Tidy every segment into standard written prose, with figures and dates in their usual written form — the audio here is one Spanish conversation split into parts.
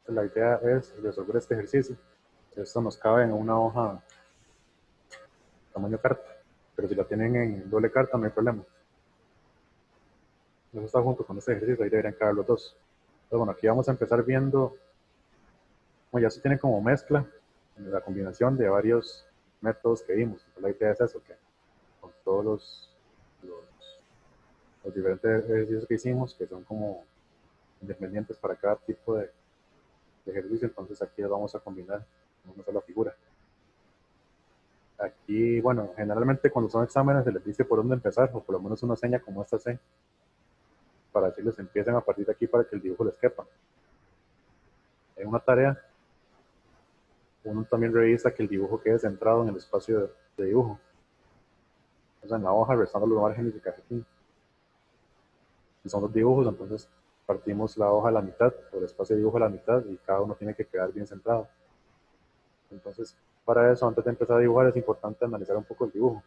La idea es resolver este ejercicio. Esto nos cabe en una hoja tamaño carta, pero si la tienen en doble carta no hay problema. Eso está junto con este ejercicio, ahí deberían caber los dos. Entonces, bueno, aquí vamos a empezar viendo, bueno, ya se tiene como mezcla, la combinación de varios métodos que vimos. Entonces, la idea es eso, que con todos los diferentes ejercicios que hicimos, que son como independientes para cada tipo de ejercicio, entonces aquí los vamos a combinar en una sola figura. Aquí, bueno, generalmente cuando son exámenes se les dice por dónde empezar, o por lo menos una seña como esta C, para decirles empiecen a partir de aquí para que el dibujo les quepa. En una tarea, uno también revisa que el dibujo quede centrado en el espacio de dibujo. O sea, en la hoja, restando los márgenes de cajetín. Si son dos dibujos, entonces partimos la hoja a la mitad, o el espacio de dibujo a la mitad, y cada uno tiene que quedar bien centrado. Entonces, para eso, antes de empezar a dibujar, es importante analizar un poco el dibujo.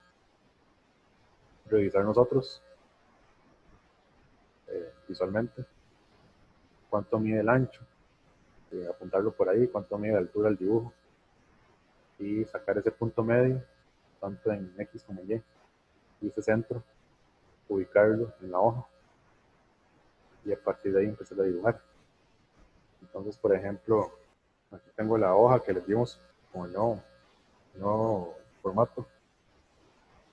Revisar nosotros, visualmente, cuánto mide el ancho, apuntarlo por ahí, cuánto mide la altura del dibujo, y sacar ese punto medio, tanto en X como en y ese centro, ubicarlo en la hoja, y a partir de ahí empezar a dibujar. Entonces, por ejemplo, aquí tengo la hoja que les dimos con el nuevo formato,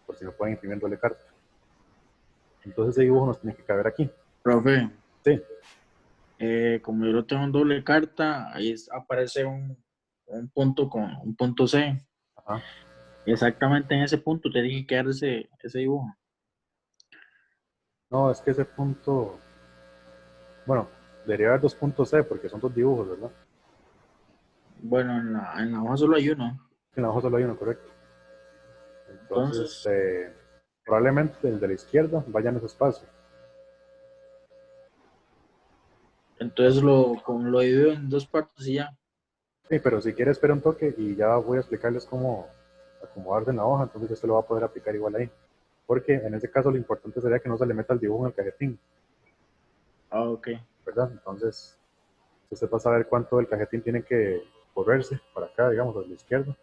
por si no pueden imprimir doble carta. Entonces ese dibujo nos tiene que caber aquí. Profe, Sí. como yo lo tengo en doble carta, ahí aparece un punto con un punto C. Ajá. Exactamente en ese punto te dije que quedar ese dibujo. No, es que ese punto, bueno, debería haber dos puntos C porque son dos dibujos, ¿verdad? Bueno, en la hoja solo hay uno. En la hoja solo hay uno, correcto. Entonces, Entonces, probablemente el de la izquierda vaya en ese espacio. entonces como lo divido en dos partes y ya. Sí, pero si quiere espera un toque y ya voy a explicarles cómo acomodarse en la hoja, entonces usted lo va a poder aplicar igual ahí. Porque en ese caso lo importante sería que no se le meta el dibujo en el cajetín, Ah, ok. ¿verdad? Entonces, usted va a saber cuánto del cajetín tiene que correrse para acá, digamos, a la izquierda,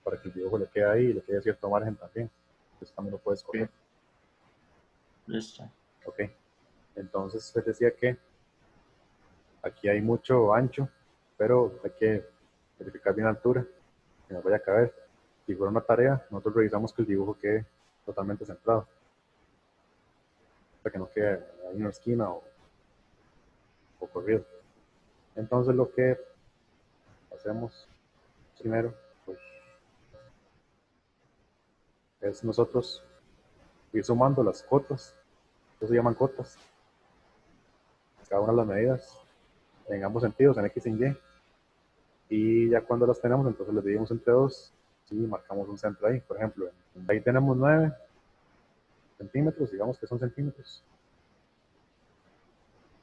para que el dibujo le quede ahí y le quede cierto margen también. Entonces también lo puedes correr. Ok, listo. Ok. Entonces les decía que aquí hay mucho ancho, pero hay que verificar bien la altura, que nos vaya a caber. Si fuera una tarea, nosotros revisamos que el dibujo quede totalmente centrado, para que no quede en una esquina o corrido. Entonces lo que hacemos primero pues, es nosotros ir sumando las cotas, eso se llaman cotas, cada una de las medidas en ambos sentidos, en X y en Y ya cuando las tenemos, entonces las dividimos entre dos y marcamos un centro ahí. Por ejemplo, ahí tenemos 9 centímetros, digamos que son centímetros.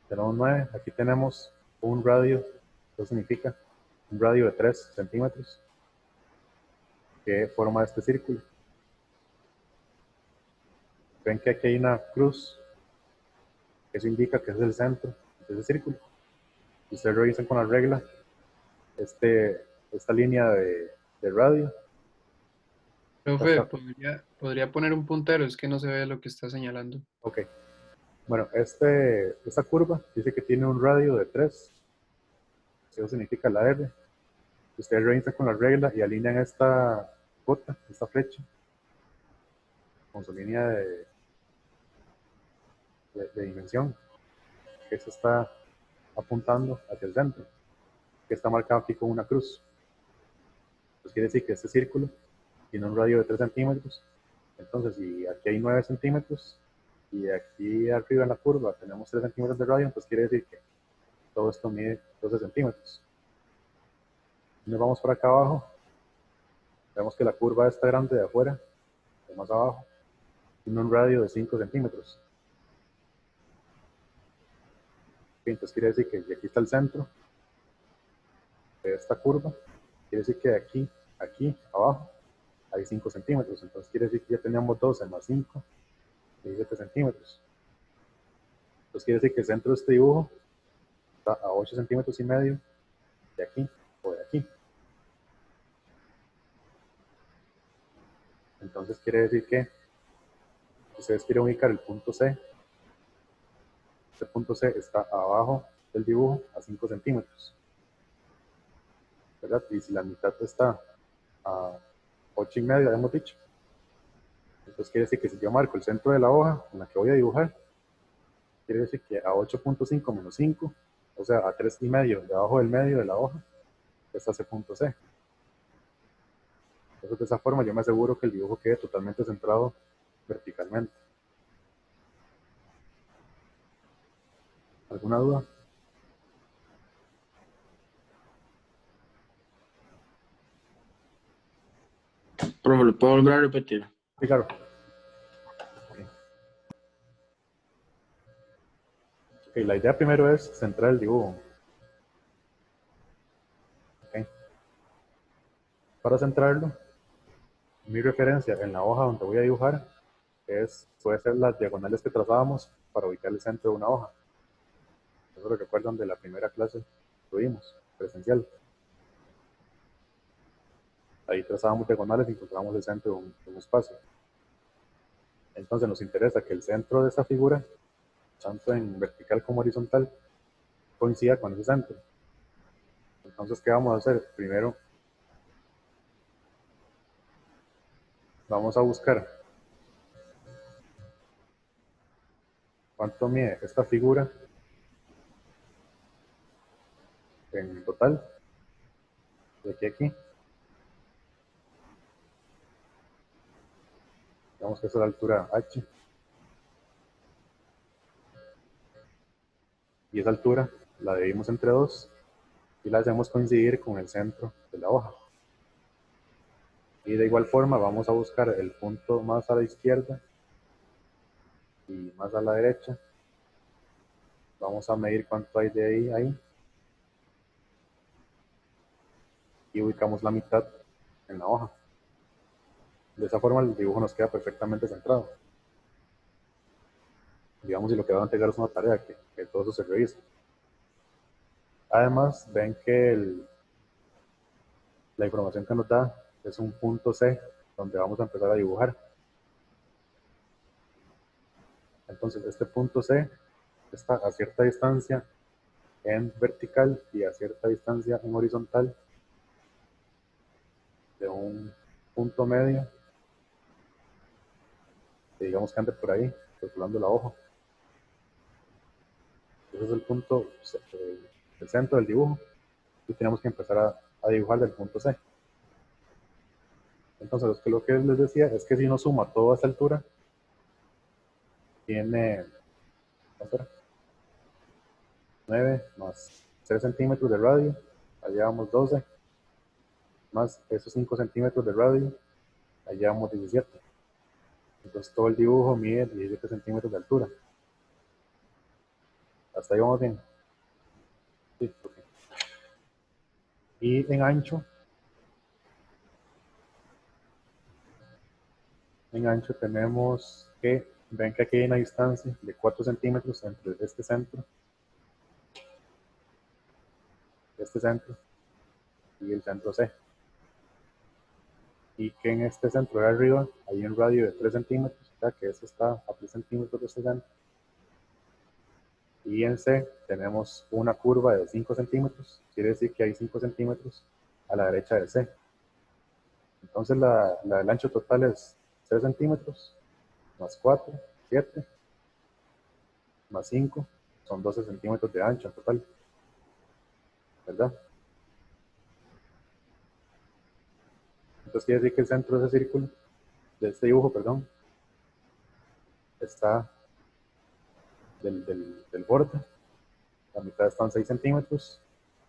Tenemos 9, aquí tenemos un radio, eso significa un radio de 3 centímetros que forma este círculo. Ven que aquí hay una cruz, eso indica que ese es el centro de ese círculo. Si ustedes revisan con la regla, esta línea de radio, Profe, esta, podría poner un puntero, es que no se ve lo que está señalando. ok, bueno, esta curva dice que tiene un radio de 3, eso significa la R. Ustedes revisan con la regla y alinean esta gota, esta flecha, con su línea de dimensión, que se está apuntando hacia el centro, que está marcado aquí con una cruz. Pues quiere decir que este círculo tiene un radio de 3 centímetros. Entonces, si aquí hay 9 centímetros y aquí arriba en la curva tenemos 3 centímetros de radio, pues quiere decir que todo esto mide 12 centímetros. Si nos vamos para acá abajo, vemos que la curva esta grande de afuera, de más abajo, tiene un radio de 5 centímetros. Entonces quiere decir que aquí está el centro de esta curva, quiere decir que de aquí, abajo, hay 5 centímetros. Entonces quiere decir que ya teníamos 12 más 5, 17 centímetros. Entonces quiere decir que el centro de este dibujo está a 8 centímetros y medio de aquí o de aquí. Entonces quiere decir que ustedes quieren ubicar el punto C. Este punto C está abajo del dibujo a 5 centímetros, ¿verdad? Y si la mitad está a 8,5, habíamos dicho. Entonces quiere decir que si yo marco el centro de la hoja en la que voy a dibujar, quiere decir que a 8.5 menos 5, o sea, a 3,5 debajo del medio de la hoja, está ese punto C. Entonces de esa forma yo me aseguro que el dibujo quede totalmente centrado verticalmente. ¿Alguna duda? Profe, ¿lo puedo volver a repetir? Sí, claro. Ok, la idea primero es centrar el dibujo. Okay. Para centrarlo, mi referencia en la hoja donde voy a dibujar puede ser las diagonales que trazábamos para ubicar el centro de una hoja. Eso lo recuerdan de la primera clase que tuvimos, presencial. Ahí trazábamos diagonales y encontrábamos el centro de un espacio. Entonces nos interesa que el centro de esta figura, tanto en vertical como horizontal, coincida con ese centro. Entonces, ¿qué vamos a hacer? Primero, vamos a buscar cuánto mide esta figura en total, de aquí a aquí. Digamos que esa es la altura h. Y esa altura la dividimos entre 2 y la hacemos coincidir con el centro de la hoja. Y de igual forma vamos a buscar el punto más a la izquierda y más a la derecha. Vamos a medir cuánto hay de ahí a ahí. Y ubicamos la mitad en la hoja. De esa forma el dibujo nos queda perfectamente centrado. Digamos, si lo que van a entregar es una tarea, que todo eso se revise. Además, ven que la información que nos da es un punto C, donde vamos a empezar a dibujar. Entonces, este punto C está a cierta distancia en vertical y a cierta distancia en horizontal de un punto medio, que digamos que ande por ahí, calculando la hoja. Ese es el punto, el centro del dibujo, y tenemos que empezar a dibujar del punto C. Entonces, lo que les decía es que si uno suma toda esta altura, tiene 9 más 3 centímetros de radio, allá vamos 12, más esos 5 centímetros de radio, allá vamos 17. Entonces todo el dibujo mide 17 centímetros de altura. Hasta ahí vamos bien. Sí, okay. Y en ancho tenemos que, ven que aquí hay una distancia de 4 centímetros entre este centro y el centro C. Y que en este centro de arriba hay un radio de 3 centímetros, o sea que este está a 3 centímetros de este centro. Y en C tenemos una curva de 5 centímetros, quiere decir que hay 5 centímetros a la derecha de C. Entonces el ancho total es 3 centímetros, más 4, 7, más 5, son 12 centímetros de ancho en total, ¿verdad? Entonces quiere decir que el centro de ese círculo, de este dibujo, perdón, está del borde, la mitad está en 6 centímetros,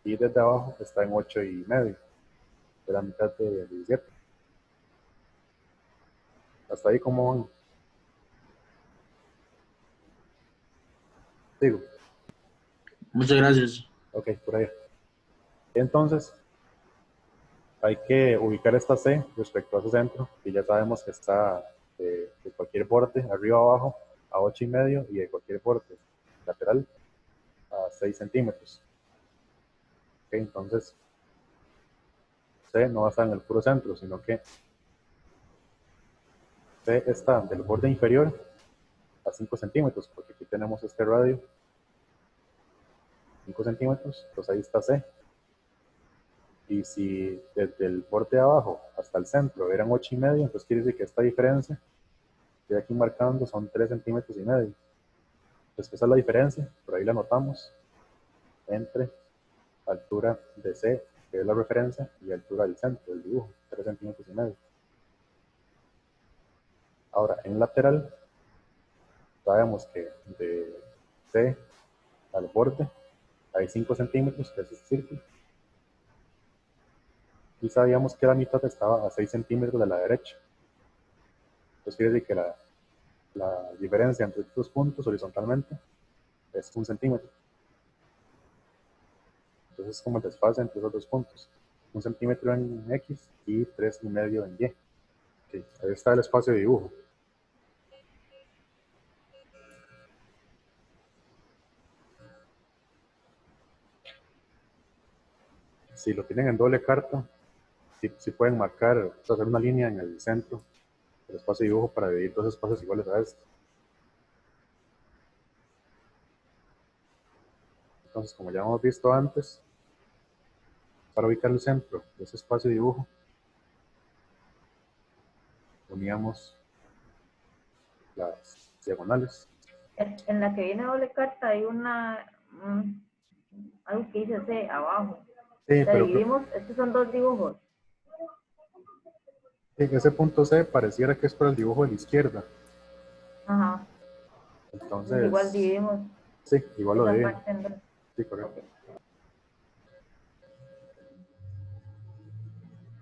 y desde abajo está en 8,5, de la mitad de 17. Hasta ahí como digo. Muchas gracias. Ok, por ahí. Entonces, hay que ubicar esta C respecto a ese centro, que ya sabemos que está de cualquier borde, arriba abajo, a 8,5, y de cualquier borde lateral a 6 centímetros. Ok, entonces C no va a estar en el puro centro, sino que C está del borde inferior a 5 centímetros, porque aquí tenemos este radio, 5 centímetros, pues ahí está C. Y si desde el borde de abajo hasta el centro eran 8,5, entonces quiere decir que esta diferencia, que aquí marcando, son 3,5 centímetros. Entonces esa es la diferencia, por ahí la anotamos, entre altura de C, que es la referencia, y altura del centro del dibujo, 3,5 centímetros. Ahora, en lateral, sabemos que de C al borde hay 5 centímetros, que es el círculo, y sabíamos que la mitad estaba a 6 centímetros de la derecha. Entonces quiere decir que la diferencia entre estos puntos horizontalmente es 1 centímetro. Entonces es como el desfase entre esos dos puntos. 1 centímetro en X y 3,5 en Y. Okay. Ahí está el espacio de dibujo. Si lo tienen en doble carta, si pueden marcar, hacer una línea en el centro del espacio de dibujo para dividir dos espacios iguales a este. Entonces, como ya hemos visto antes, para ubicar el centro de ese espacio de dibujo, uníamos las diagonales. En la que viene doble carta hay algo que dice C abajo. Sí, La pero dividimos, estos son dos dibujos. en ese punto C pareciera que es para el dibujo de la izquierda. Ajá. Entonces, Igual dividimos sí, igual lo esa dividimos. parte en dos. Sí, correcto.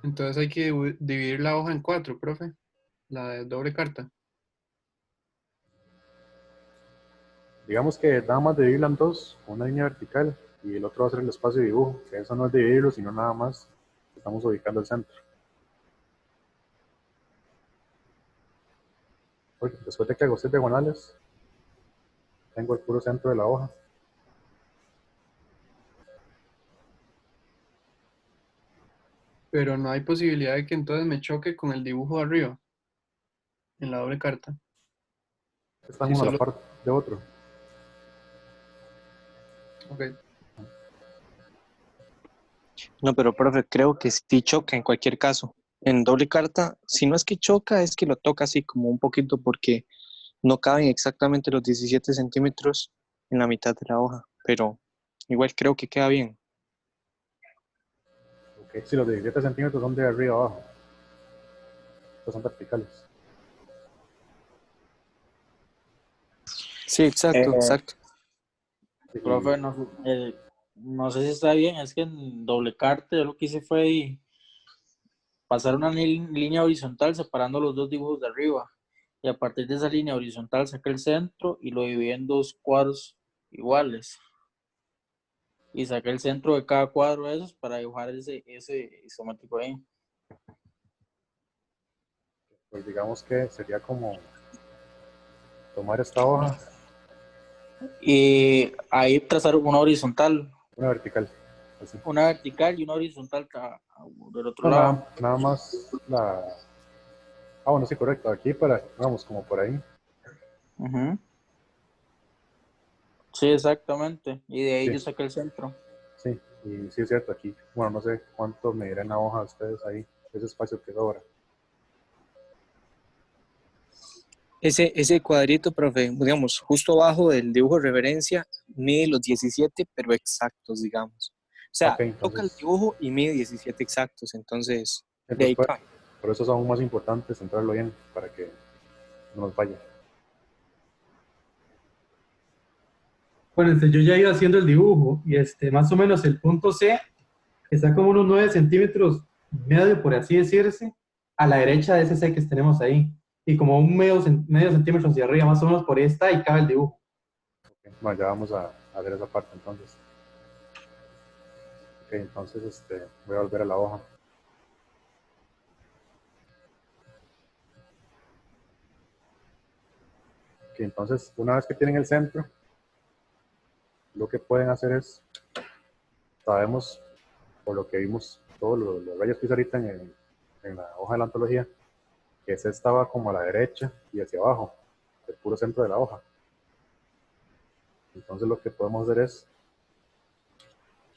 Entonces hay que dividir la hoja en 4, profe. La de doble carta. Digamos que nada más dividirla en dos, una línea vertical, y el otro va a ser el espacio de dibujo, que eso no es dividirlo, sino nada más estamos ubicando el centro. Porque después de que hago 6 diagonales, tengo el puro centro de la hoja. Pero no hay posibilidad de que entonces me choque con el dibujo de arriba. En la doble carta. Están Si uno a la solo... par de otro. Ok. No, pero profe, creo que sí choca en cualquier caso. En doble carta, si no es que choca, es que lo toca así como un poquito porque no caben exactamente los 17 centímetros en la mitad de la hoja, pero igual creo que queda bien. Okay. Si los 17 centímetros son de arriba a abajo, estos son verticales. Sí, exacto, exacto. Profe, no sé si está bien, es que en doble carta yo lo que hice fue pasar una línea horizontal separando los dos dibujos de arriba. Y a partir de esa línea horizontal saqué el centro y lo dividí en dos cuadros iguales. Y saqué el centro de cada cuadro de esos para dibujar ese isométrico ahí. Pues digamos que sería como tomar esta hoja, Y ahí trazar una horizontal, una vertical, así. una vertical y una horizontal del otro No, lado. nada más la... Ah, bueno, sí, correcto. Aquí para, vamos, como por ahí. Ujú. Sí, exactamente. Y de ahí Sí, yo saqué el centro. sí, y sí es cierto, aquí, bueno, no sé cuánto me dirán la hoja ustedes ahí, ese espacio que sobra. Ese cuadrito, profe, digamos, justo abajo del dibujo de referencia, mide los 17, pero exactos, digamos. O sea, Ok, toca el entonces, dibujo y mide 17 exactos, entonces, de entonces ahí cae. por eso es aún más importante centrarlo bien, para que no nos falle. Bueno, yo ya iba haciendo el dibujo y más o menos el punto C está como unos 9 centímetros y medio, por así decirse, a la derecha de ese C que tenemos ahí. Y como un medio centímetro hacia arriba, más o menos por ahí está y cabe el dibujo. Okay. Bueno, ya vamos a ver esa parte entonces. Ok, entonces voy a volver a la hoja. Ok, entonces, una vez que tienen el centro, lo que pueden hacer es, sabemos por lo que vimos todos los rayos que hice ahorita en la hoja de la antología, que C estaba como a la derecha y hacia abajo, el puro centro de la hoja. Entonces lo que podemos hacer es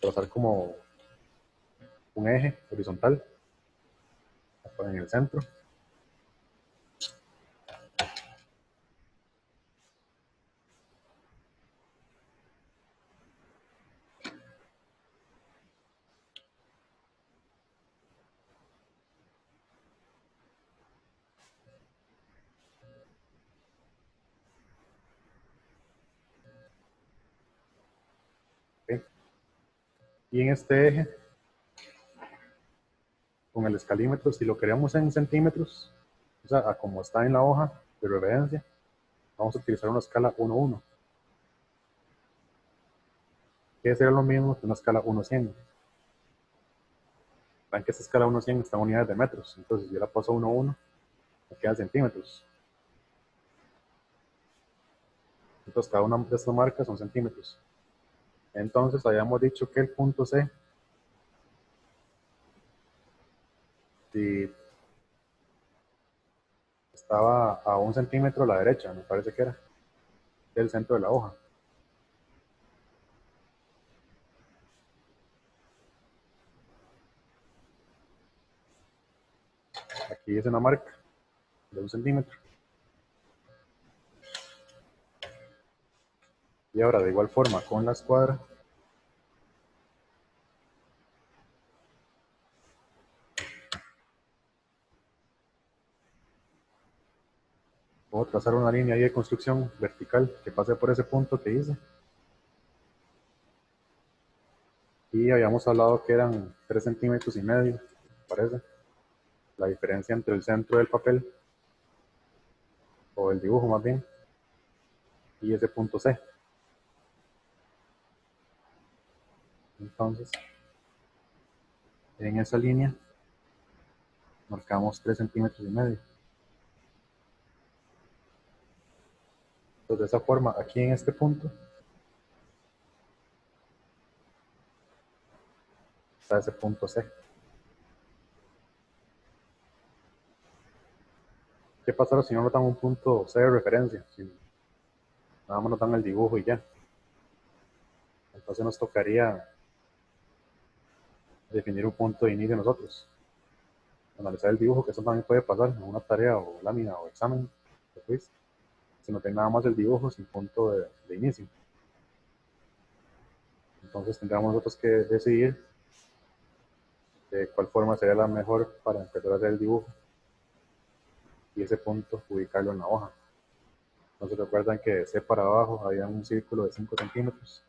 trazar como un eje horizontal en el centro. ¿Okay? Y en este eje, con el escalímetro, si lo queríamos en centímetros, o sea, a como está en la hoja de referencia, vamos a utilizar una escala 1:1, que sería lo mismo que una escala 1:100. Ven que esta escala 1:100 está en unidades de metros, entonces si yo la paso a 1:1, me quedan centímetros. Entonces cada una de estas marcas son centímetros. Entonces habíamos dicho que el punto C, si estaba a 1 centímetro a la derecha, me parece que era, del centro de la hoja. Aquí es una marca de 1 centímetro. Y ahora de igual forma con la escuadra, puedo trazar una línea ahí de construcción vertical que pase por ese punto que hice. Y habíamos hablado que eran 3,5 centímetros, parece, la diferencia entre el centro del papel, o el dibujo más bien, y ese punto C. Entonces, en esa línea marcamos 3,5 centímetros. Entonces, de esa forma, aquí en este punto está ese punto C. ¿Qué pasará si no nos dan un punto C de referencia? Si nada más nos dan el dibujo y ya. Entonces nos tocaría definir un punto de inicio nosotros. Analizar el dibujo, que eso también puede pasar en una tarea o lámina o examen de quiz. Si no tengo nada más el dibujo sin punto de inicio. Entonces tendríamos nosotros que decidir de cuál forma sería la mejor para empezar a hacer el dibujo y ese punto ubicarlo en la hoja. Entonces recuerdan que de C para abajo había un círculo de 5 centímetros.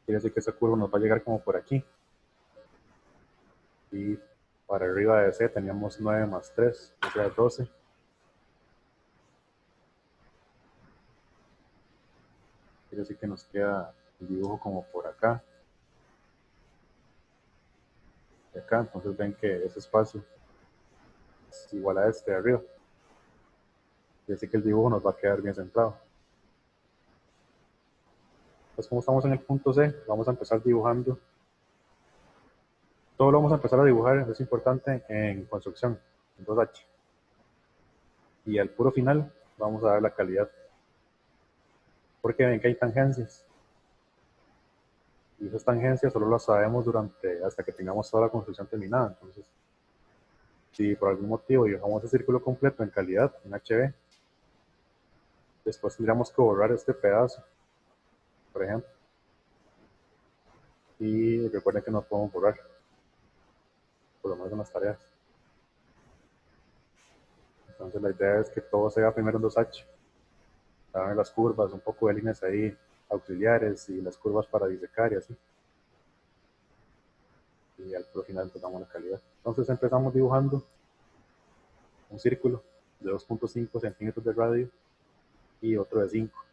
Quiere decir que esa curva nos va a llegar como por aquí. Y para arriba de C teníamos 9 más 3, o sea 12. Quiere decir que nos queda el dibujo como por acá. Y acá, entonces ven que ese espacio es igual a este de arriba. Quiere decir que el dibujo nos va a quedar bien centrado. Pues como estamos en el punto C, vamos a empezar dibujando. Todo lo vamos a empezar a dibujar, es importante, en construcción, en 2H. Y al puro final vamos a dar la calidad. Porque ven que hay tangencias. Y esas tangencias solo las sabemos hasta que tengamos toda la construcción terminada. Entonces, si por algún motivo dibujamos el círculo completo en calidad, en HB, después tendríamos que borrar este pedazo, por ejemplo. Y recuerden que no podemos borrar, por lo menos en las tareas. Entonces la idea es que todo sea primero en 2H. Saben las curvas, un poco de líneas ahí auxiliares y las curvas para disecar y así. Y al final damos la calidad. Entonces empezamos dibujando un círculo de 2,5 centímetros de radio y otro de 5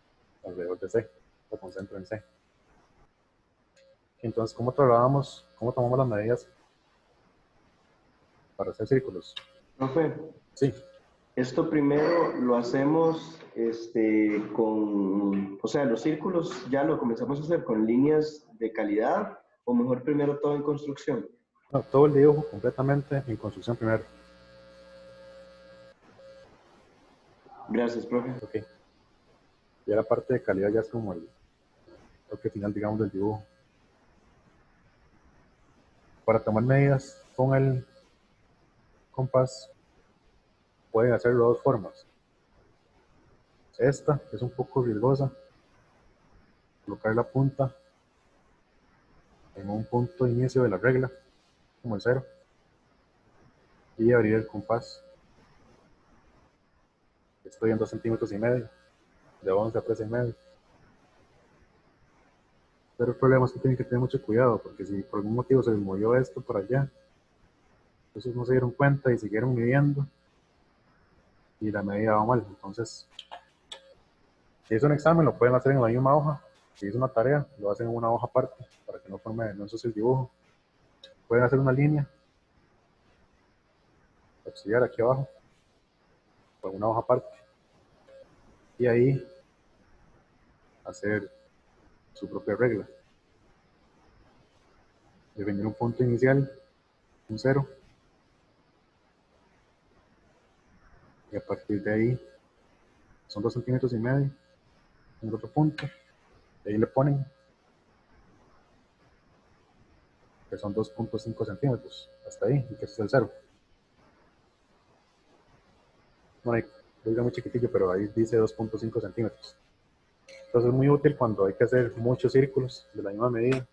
alrededor de C, lo concentro en C. Entonces, ¿cómo tomamos las medidas para hacer círculos? Profe, Sí, Esto primero lo hacemos o sea, los círculos ya lo comenzamos a hacer con líneas de calidad, o mejor primero todo en construcción. No, todo el dibujo completamente en construcción primero. Gracias, profe. Ok. Ya la parte de calidad ya es como el toque final, digamos, del dibujo. Para tomar medidas con el compás, pueden hacerlo de dos formas. Esta es un poco riesgosa. Colocar la punta en un punto de inicio de la regla, como el 0, y abrir el compás. Estoy en 2,5 centímetros, de 11 a 13,5. Pero el problema es que tienen que tener mucho cuidado, porque si por algún motivo se les movió esto por allá, entonces no se dieron cuenta y siguieron midiendo, y la medida va mal. Entonces, si es un examen, lo pueden hacer en la misma hoja. Si es una tarea, lo hacen en una hoja aparte, para que no ensucie el dibujo. Pueden hacer una línea auxiliar aquí abajo, con una hoja aparte, y ahí hacer su propia regla. Definir un punto inicial, un 0, y a partir de ahí son 2,5 centímetros en el otro punto, y ahí le ponen que son 2,5 centímetros hasta ahí, y que ese es el 0. Bueno, ahí lo digo muy chiquitillo, pero ahí dice 2,5 centímetros. Entonces es muy útil cuando hay que hacer muchos círculos de la misma medida.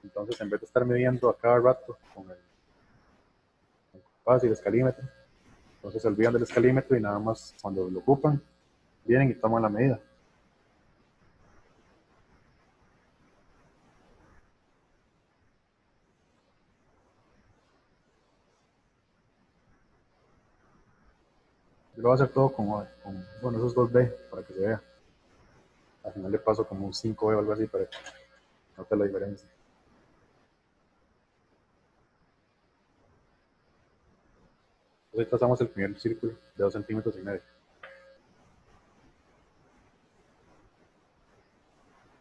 Entonces, en vez de estar midiendo a cada rato con el compás y el escalímetro, entonces se olvidan del escalímetro y nada más cuando lo ocupan, vienen y toman la medida. Yo lo voy a hacer todo bueno, esos 2B para que se vea. Al final le paso como un 5B o algo así para que note la diferencia. Entonces trazamos el primer círculo de 2,5 centímetros.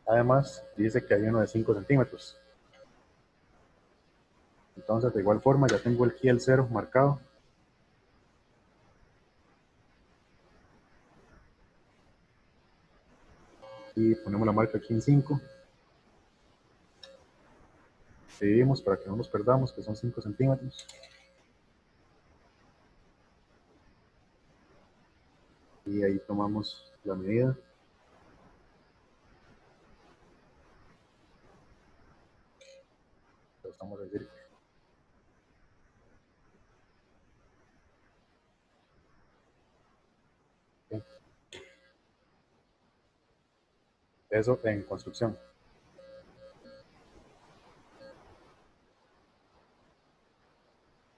Además, dice que hay uno de 5 centímetros. Entonces, de igual forma, ya tengo aquí el 0 marcado. Y ponemos la marca aquí en 5. Dividimos para que no nos perdamos, que son 5 centímetros. Y ahí tomamos la medida. Trazamos el círculo. Okay. Eso en construcción.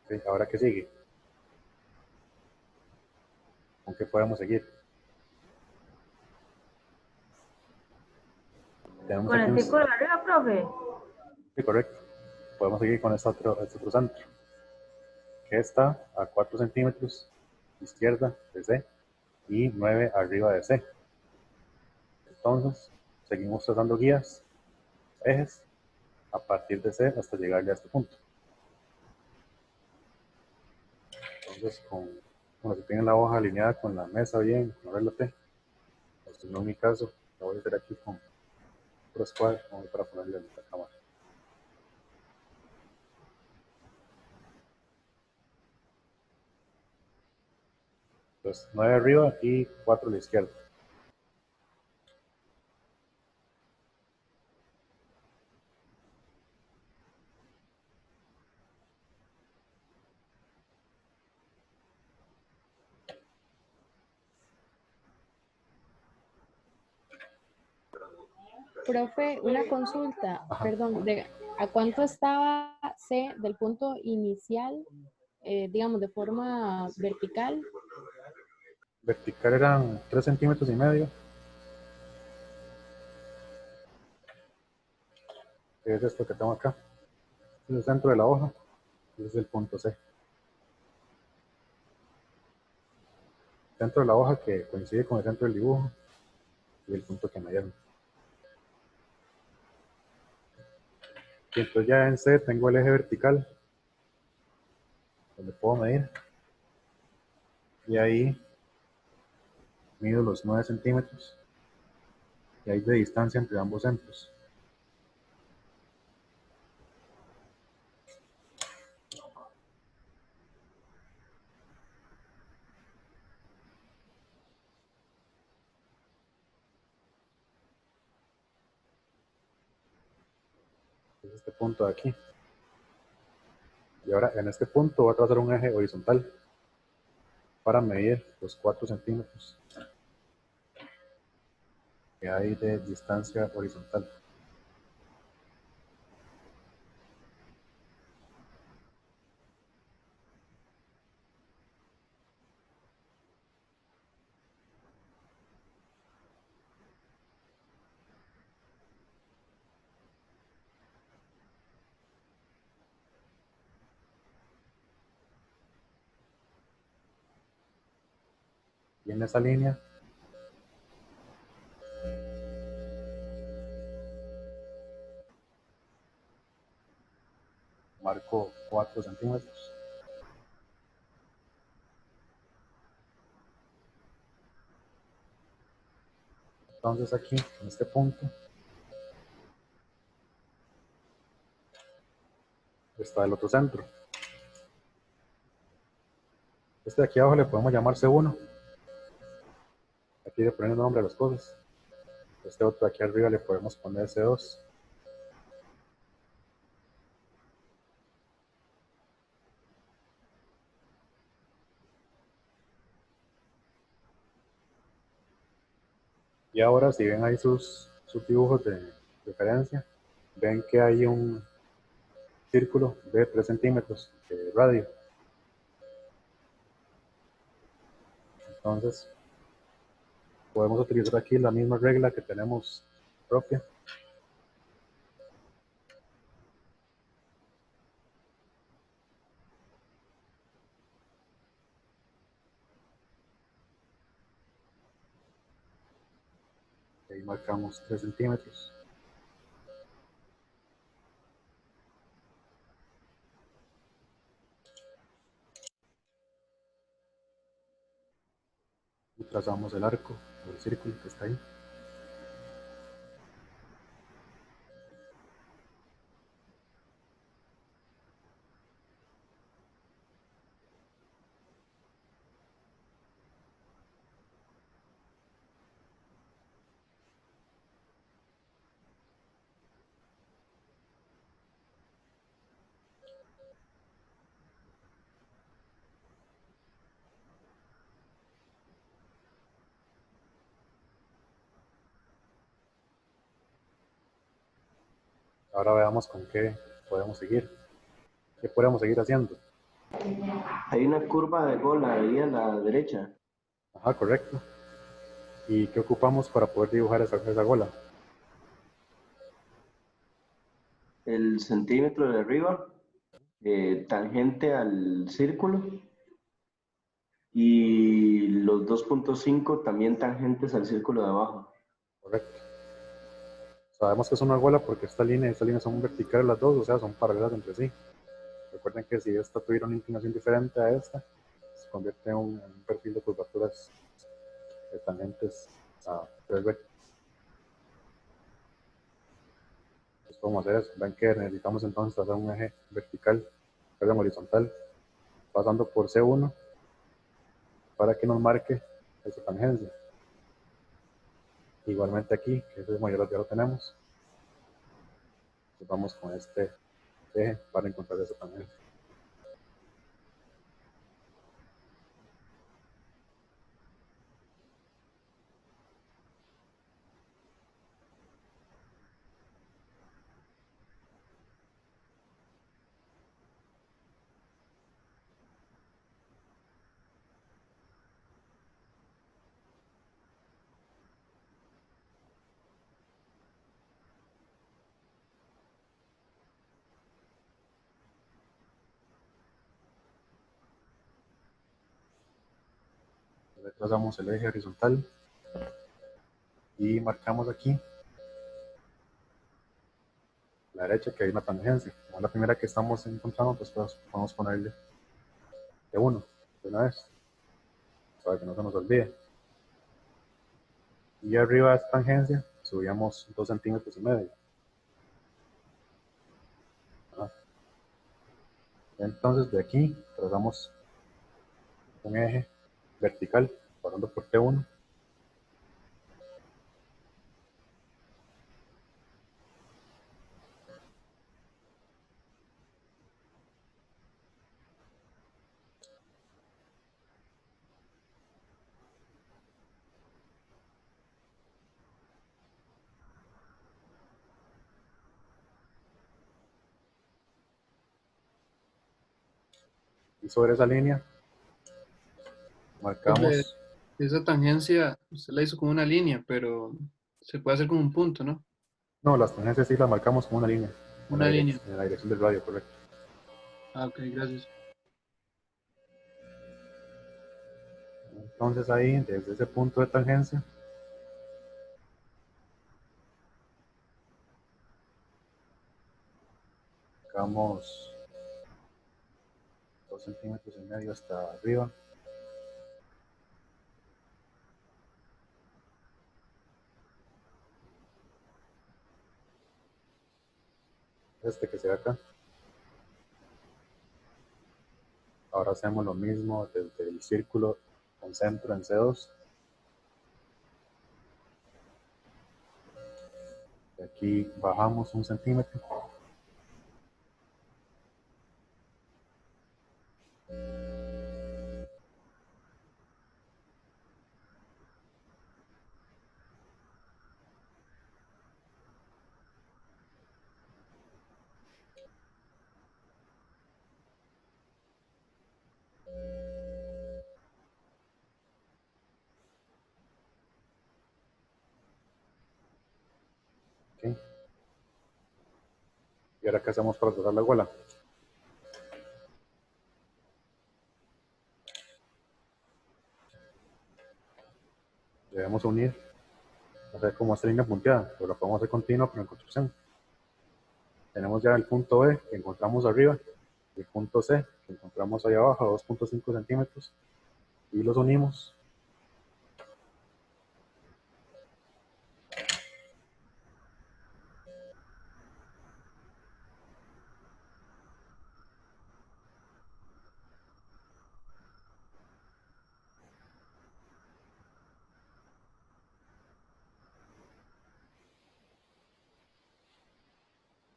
Okay. Ahora, ¿qué sigue? ¿Con qué podemos seguir? Tenemos Con aquí el círculo de arriba, profe. Sí, correcto. Podemos seguir con este otro centro, que está a 4 centímetros izquierda de C y 9 arriba de C. Entonces, seguimos trazando guías, ejes, a partir de C hasta llegarle a este punto. Entonces, bueno, si tienen la hoja alineada con la mesa bien, con la regla T, pues no en mi caso, lo voy a hacer aquí con otro square, para ponerle la cámara. Entonces, 9 arriba y 4 a la izquierda. Profe, una consulta, Ajá. perdón, ¿a cuánto estaba C del punto inicial, digamos, de forma vertical? Vertical eran 3,5 centímetros. Que es esto que tengo acá. Es el centro de la hoja. Y ese es el punto C. centro de la hoja que coincide con el centro del dibujo y el punto que me dieron. Y entonces ya en C tengo el eje vertical, donde puedo medir. Y ahí mido los 9 centímetros. Y hay de distancia entre ambos centros. Es este punto de aquí. Y ahora en este punto voy a trazar un eje horizontal para medir los 4 centímetros que hay de distancia horizontal. Y en esa línea marco 4 centímetros. Entonces aquí, en este punto, está el otro centro. Este de aquí abajo le podemos llamar C1. Aquí le ponemos nombre a las cosas. Este otro de aquí arriba le podemos poner C2. Y ahora, si ven ahí sus dibujos de referencia, ven que hay un círculo de 3 centímetros de radio. Entonces, podemos utilizar aquí la misma regla que tenemos propia. Ahí marcamos 3 centímetros. Y trazamos el arco, o el círculo que está ahí. Ahora veamos con qué podemos seguir. ¿Qué podemos seguir haciendo? Hay una curva de gola ahí a la derecha. Ajá, correcto. ¿Y qué ocupamos para poder dibujar esa gola? El centímetro de arriba, tangente al círculo, y los 2.5 también tangentes al círculo de abajo. Correcto. Sabemos que es una gola porque esta línea y esta línea son verticales las dos, o sea, son paralelas entre sí. Recuerden que si esta tuviera una inclinación diferente a esta, se convierte en un perfil de curvaturas de tangentes a 3B. Entonces podemos hacer eso. Ven que necesitamos entonces hacer un eje vertical, perdón, horizontal, pasando por C1 para que nos marque esa tangencia. Igualmente aquí, que ese mayor ya lo tenemos. Entonces vamos con este eje para encontrar esa tangencia. Le trazamos el eje horizontal y marcamos aquí la derecha que hay una tangencia. Como es la primera que estamos encontrando, pues podemos ponerle de 1 de una vez para que no se nos olvide. Y arriba de esta tangencia subíamos 2 centímetros y medio. Entonces de aquí trazamos un eje vertical pasando por T1. Y sobre esa línea Profe, marcamos, esa tangencia usted la hizo con una línea, pero se puede hacer con un punto, ¿no? no, las tangencias sí las marcamos con una línea, Una línea. en la dirección del radio, correcto. Ah, ok, gracias. Entonces ahí, desde ese punto de tangencia, sacamos 2 centímetros y medio hasta arriba. Este que se ve acá. Ahora hacemos lo mismo desde el círculo con centro en C2. De aquí bajamos 1 centímetro. ¿Okay? Y ahora, ¿qué hacemos para trazar la gola? Debemos unir, hacer como esta línea punteada, pero lo podemos hacer continua pero en construcción. Tenemos ya el punto B que encontramos arriba y el punto C que encontramos ahí abajo a 2.5 centímetros y los unimos.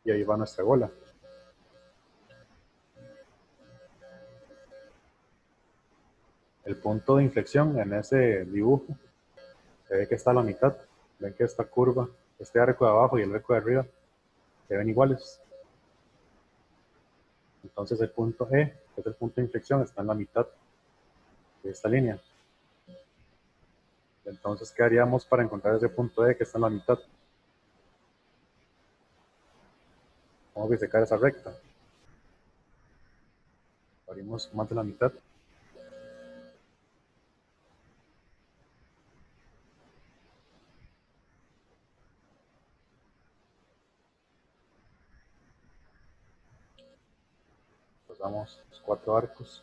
Y ahí va nuestra gola. El punto de inflexión en ese dibujo se ve que está a la mitad. Ven que esta curva, este arco de abajo y el arco de arriba se ven iguales. Entonces el punto E, que es el punto de inflexión, está en la mitad de esta línea. Entonces, ¿qué haríamos para encontrar ese punto E que está en la mitad? Vamos a bisecar esa recta. Abrimos más de la mitad. Pues damos los 4 arcos.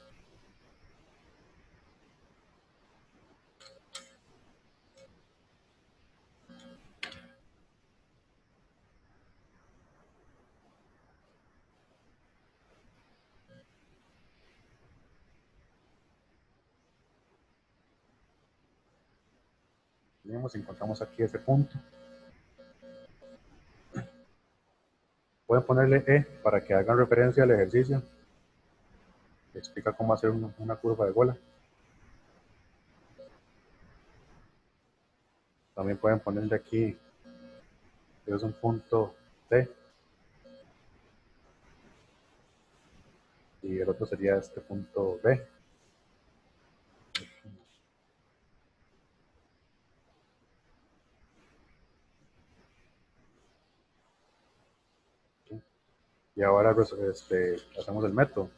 Venimos y encontramos aquí ese punto. Pueden ponerle E para que hagan referencia al ejercicio. Que explica cómo hacer una curva de gola. También pueden ponerle aquí, es un punto T. Y el otro sería este punto B. Y ahora pues, hacemos el método.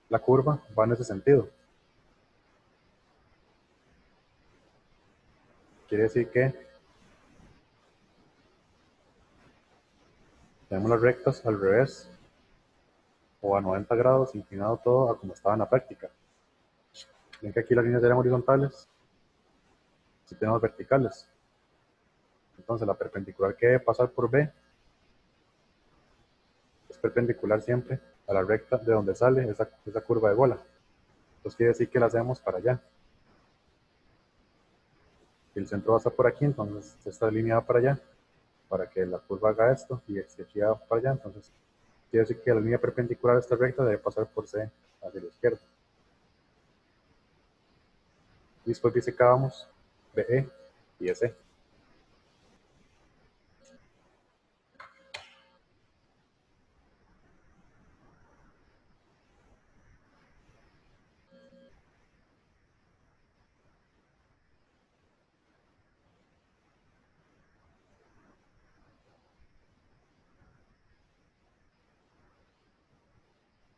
La curva va en ese sentido. quiere decir que tenemos las rectas al revés o a 90 grados, inclinado todo a como estaba en la práctica. Ven que aquí las líneas eran horizontales, si tenemos verticales. Entonces la perpendicular que debe pasar por B es perpendicular siempre a la recta de donde sale esa curva de bola. Entonces quiere decir que la hacemos para allá. Si el centro va a estar por aquí, entonces esta línea va para allá, para que la curva haga esto, y si aquí va para allá, entonces quiere decir que la línea perpendicular a esta recta debe pasar por C hacia la izquierda. Y después disecábamos BE y EC.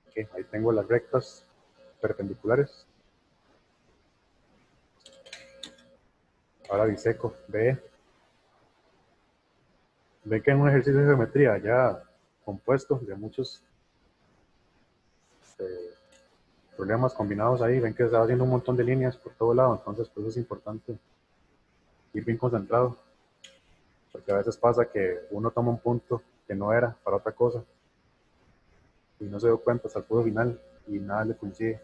Okay, ahí tengo las rectas perpendiculares. Ahora diseco BE. Ven que en un ejercicio de geometría ya compuesto de muchos problemas combinados ahí, ven que se va haciendo un montón de líneas por todo lado, entonces por eso es importante ir bien concentrado, porque a veces pasa que uno toma un punto que no era para otra cosa y no se dio cuenta hasta el punto final y nada le coincide.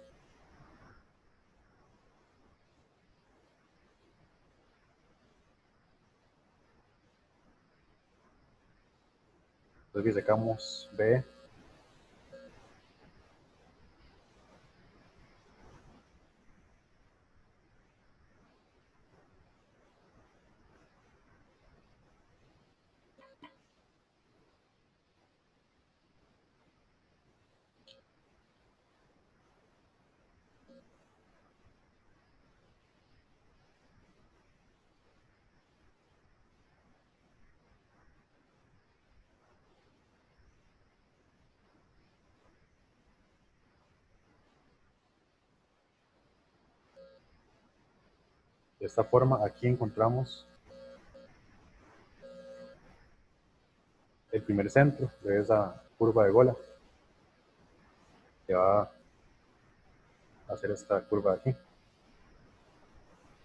Entonces disecamos B. De esta forma, aquí encontramos el primer centro de esa curva de bola que va a hacer esta curva de aquí.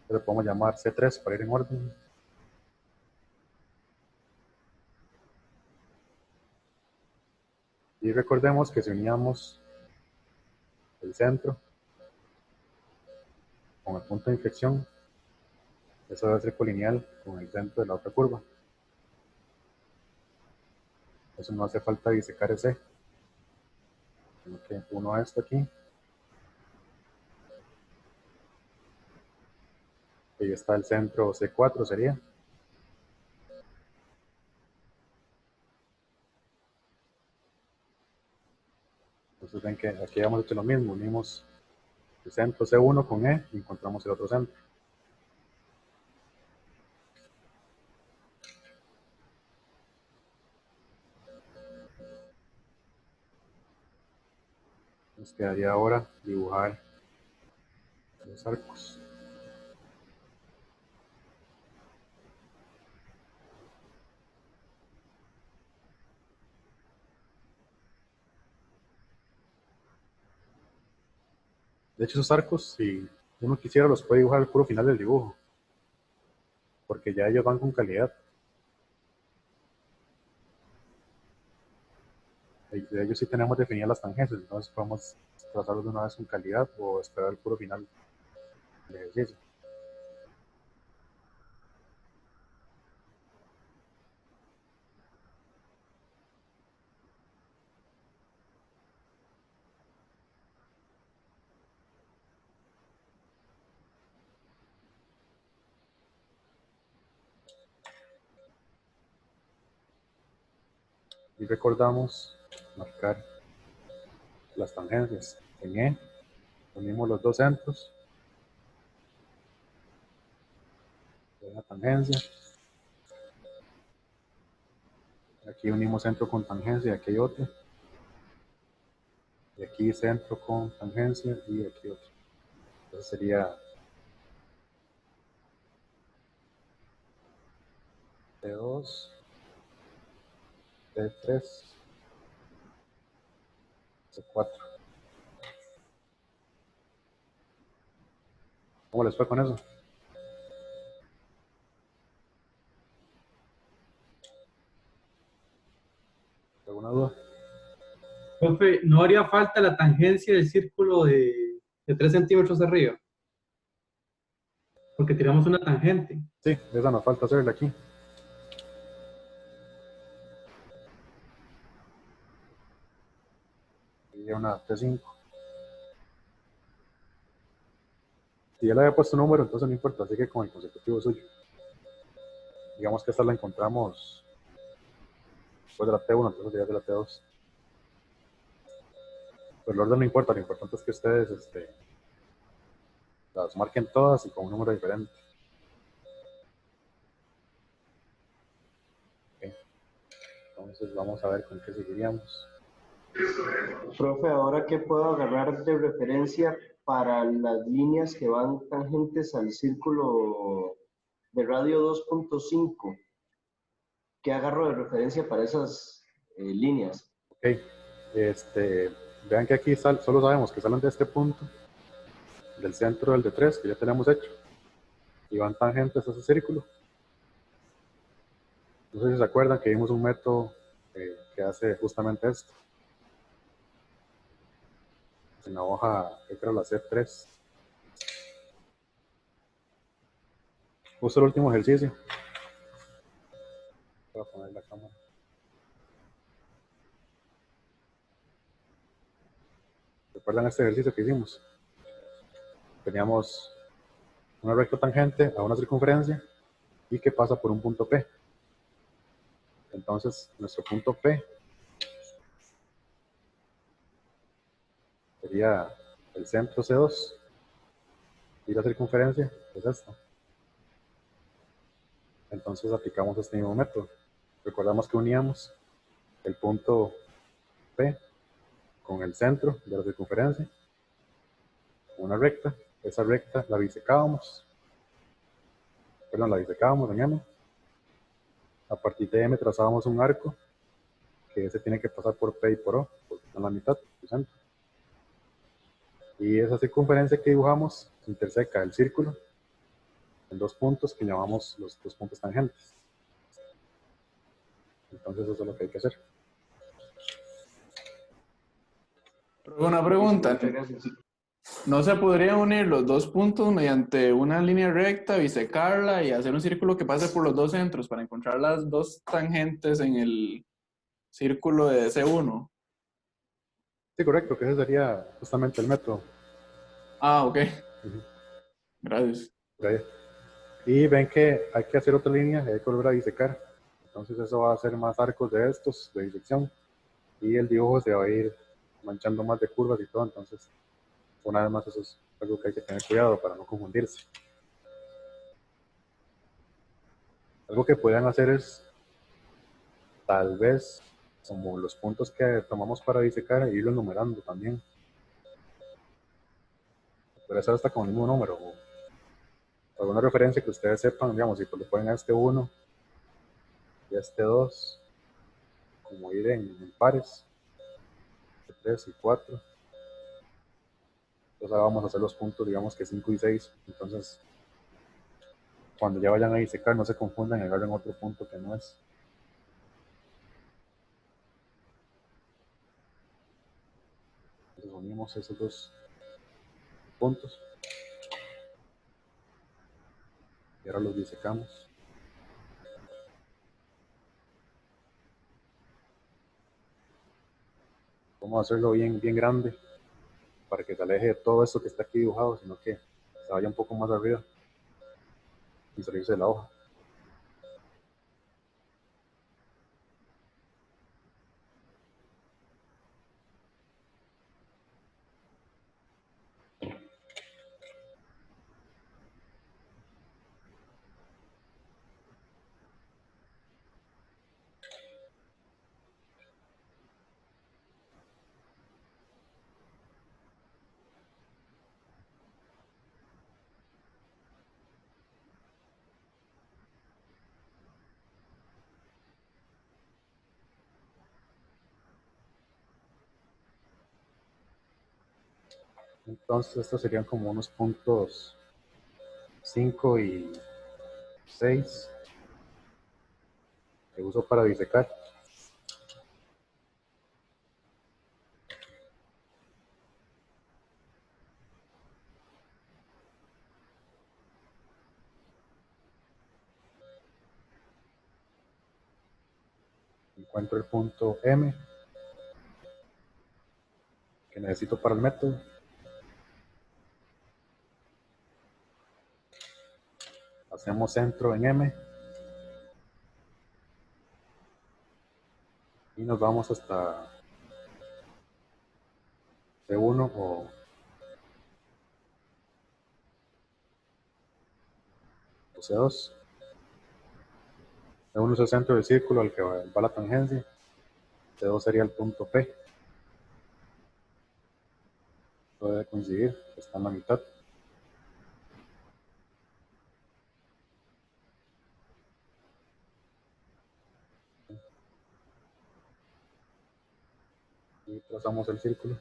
Lo podemos llamar C3 para ir en orden. Y recordemos que si uníamos el centro con el punto de inflexión, eso debe ser colineal con el centro de la otra curva. Eso no hace falta disecar ese, sino que uno a esto aquí. Ahí está el centro C4 sería. Entonces ven que aquí hemos hecho lo mismo, unimos el centro C1 con E y encontramos el otro centro. Nos quedaría ahora dibujar los arcos. De hecho, esos arcos, si uno quisiera, los puede dibujar al puro final del dibujo, porque ya ellos van con calidad. De ellos sí tenemos definidas las tangentes, entonces podemos trazarlos de una vez con calidad o esperar el puro final del ejercicio. Y recordamos marcar las tangencias. En E unimos los dos centros de la tangencia. Aquí unimos centro con tangencia y aquí hay otro. Y aquí centro con tangencia y aquí otro. Entonces sería T2, T3, C4. ¿Cómo les fue con eso? ¿Alguna duda? Profe, ¿no haría falta la tangencia del círculo de 3 centímetros arriba? Porque tiramos una tangente. Sí, esa nos falta hacerla aquí. Y una T5. Si ya le había puesto número, entonces no importa, así que con el consecutivo suyo. Digamos que esta la encontramos después de la T1, entonces sería de la T2. Pero el orden no importa, lo importante es que ustedes las marquen todas y con un número diferente. Ok. Entonces vamos a ver con qué seguiríamos. Profe, ahora qué puedo agarrar de referencia para las líneas que van tangentes al círculo de radio 2.5. ¿Qué agarro de referencia para esas líneas? Ok, vean que aquí solo sabemos que salen de este punto, del centro del D3, que ya tenemos hecho, y van tangentes a ese círculo. No sé si se acuerdan que vimos un método que hace justamente esto. En la hoja, creo que era la C3. Justo el último ejercicio. Voy a poner la cámara. ¿Recuerdan este ejercicio que hicimos? Teníamos una recta tangente a una circunferencia y que pasa por un punto P. Entonces, nuestro punto P sería el centro C2 y la circunferencia es esta. Entonces aplicamos este mismo método. Recordamos que uníamos el punto P con el centro de la circunferencia, una recta. Esa recta la bisecábamos, en M. A partir de M trazábamos un arco que ese tiene que pasar por P y por O, porque está en la mitad del centro. Y esa circunferencia que dibujamos se interseca el círculo en dos puntos que llamamos los dos puntos tangentes. Entonces eso es lo que hay que hacer. Una pregunta. Muchas gracias. ¿No se podrían unir los dos puntos mediante una línea recta, bisecarla y hacer un círculo que pase por los dos centros para encontrar las dos tangentes en el círculo de C1? Sí, correcto, que ese sería justamente el método. Ah, ok. Ujú. Gracias. Por ahí. Y ven que hay que hacer otra línea y hay que volver a disecar. Entonces eso va a hacer más arcos de estos, de disección. Y el dibujo se va a ir manchando más de curvas y todo. Entonces, una vez más, eso es algo que hay que tener cuidado para no confundirse. Algo que puedan hacer es, tal vez, como los puntos que tomamos para disecar, irlos numerando también. Puede ser hasta con el mismo número. O alguna referencia que ustedes sepan, digamos, si pues le ponen a este 1 y a este 2, como ir en pares, 3 y 4. Entonces ahora vamos a hacer los puntos, digamos que 5 y 6. Entonces, cuando ya vayan a disecar, no se confundan y agarren otro punto que no es. Entonces unimos esos dos puntos. Y ahora los disecamos. Vamos a hacerlo bien, bien grande para que se aleje de todo esto que está aquí dibujado, sino que se vaya un poco más arriba y salirse de la hoja. Entonces estos serían como unos puntos 5 y 6 que uso para bisecar. Encuentro el punto M que necesito para el método. Hacemos centro en M y nos vamos hasta C1 o C2. C1 es el centro del círculo al que va la tangencia. C2 sería el punto P. Puede coincidir, está en la mitad. Y trazamos el círculo.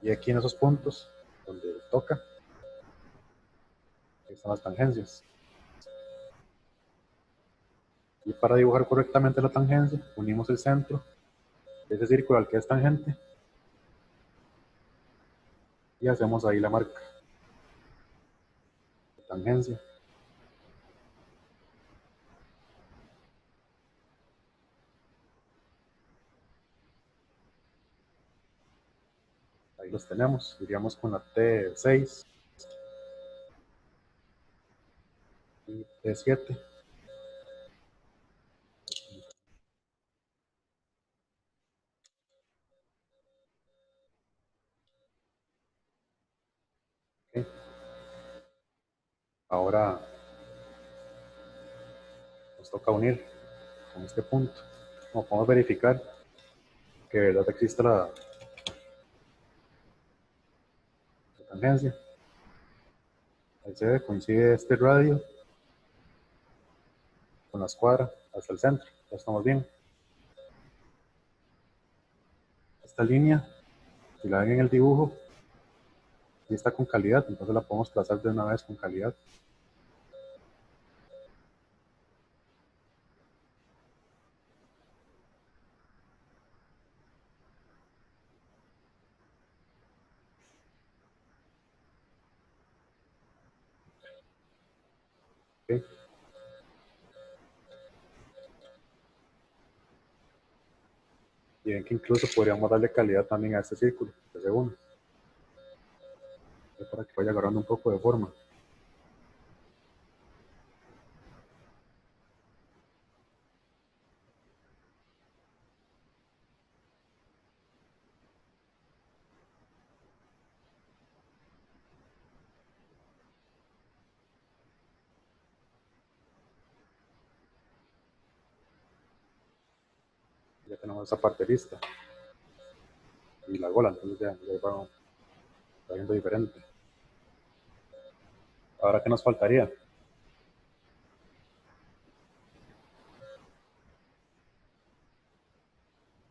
Y aquí en esos puntos donde toca, ahí están las tangencias. Y para dibujar correctamente la tangencia, unimos el centro de ese círculo al que es tangente y hacemos ahí la marca de tangencia. Ahí los tenemos, iríamos con la T6 y T7. Okay. Ahora nos toca unir con este punto. Como podemos verificar que de verdad existe la tangencia. Ahí se ve, coincide este radio con la escuadra hasta el centro. Ya estamos bien. Esta línea, si la ven en el dibujo, sí está con calidad, entonces la podemos trazar de una vez con calidad. Okay. Y ven que incluso podríamos darle calidad también a este círculo, de segundo, para que vaya agarrando un poco de forma. Ya tenemos esa parte lista. Y la gola, entonces ya va viendo diferente. Ahora, ¿qué nos faltaría?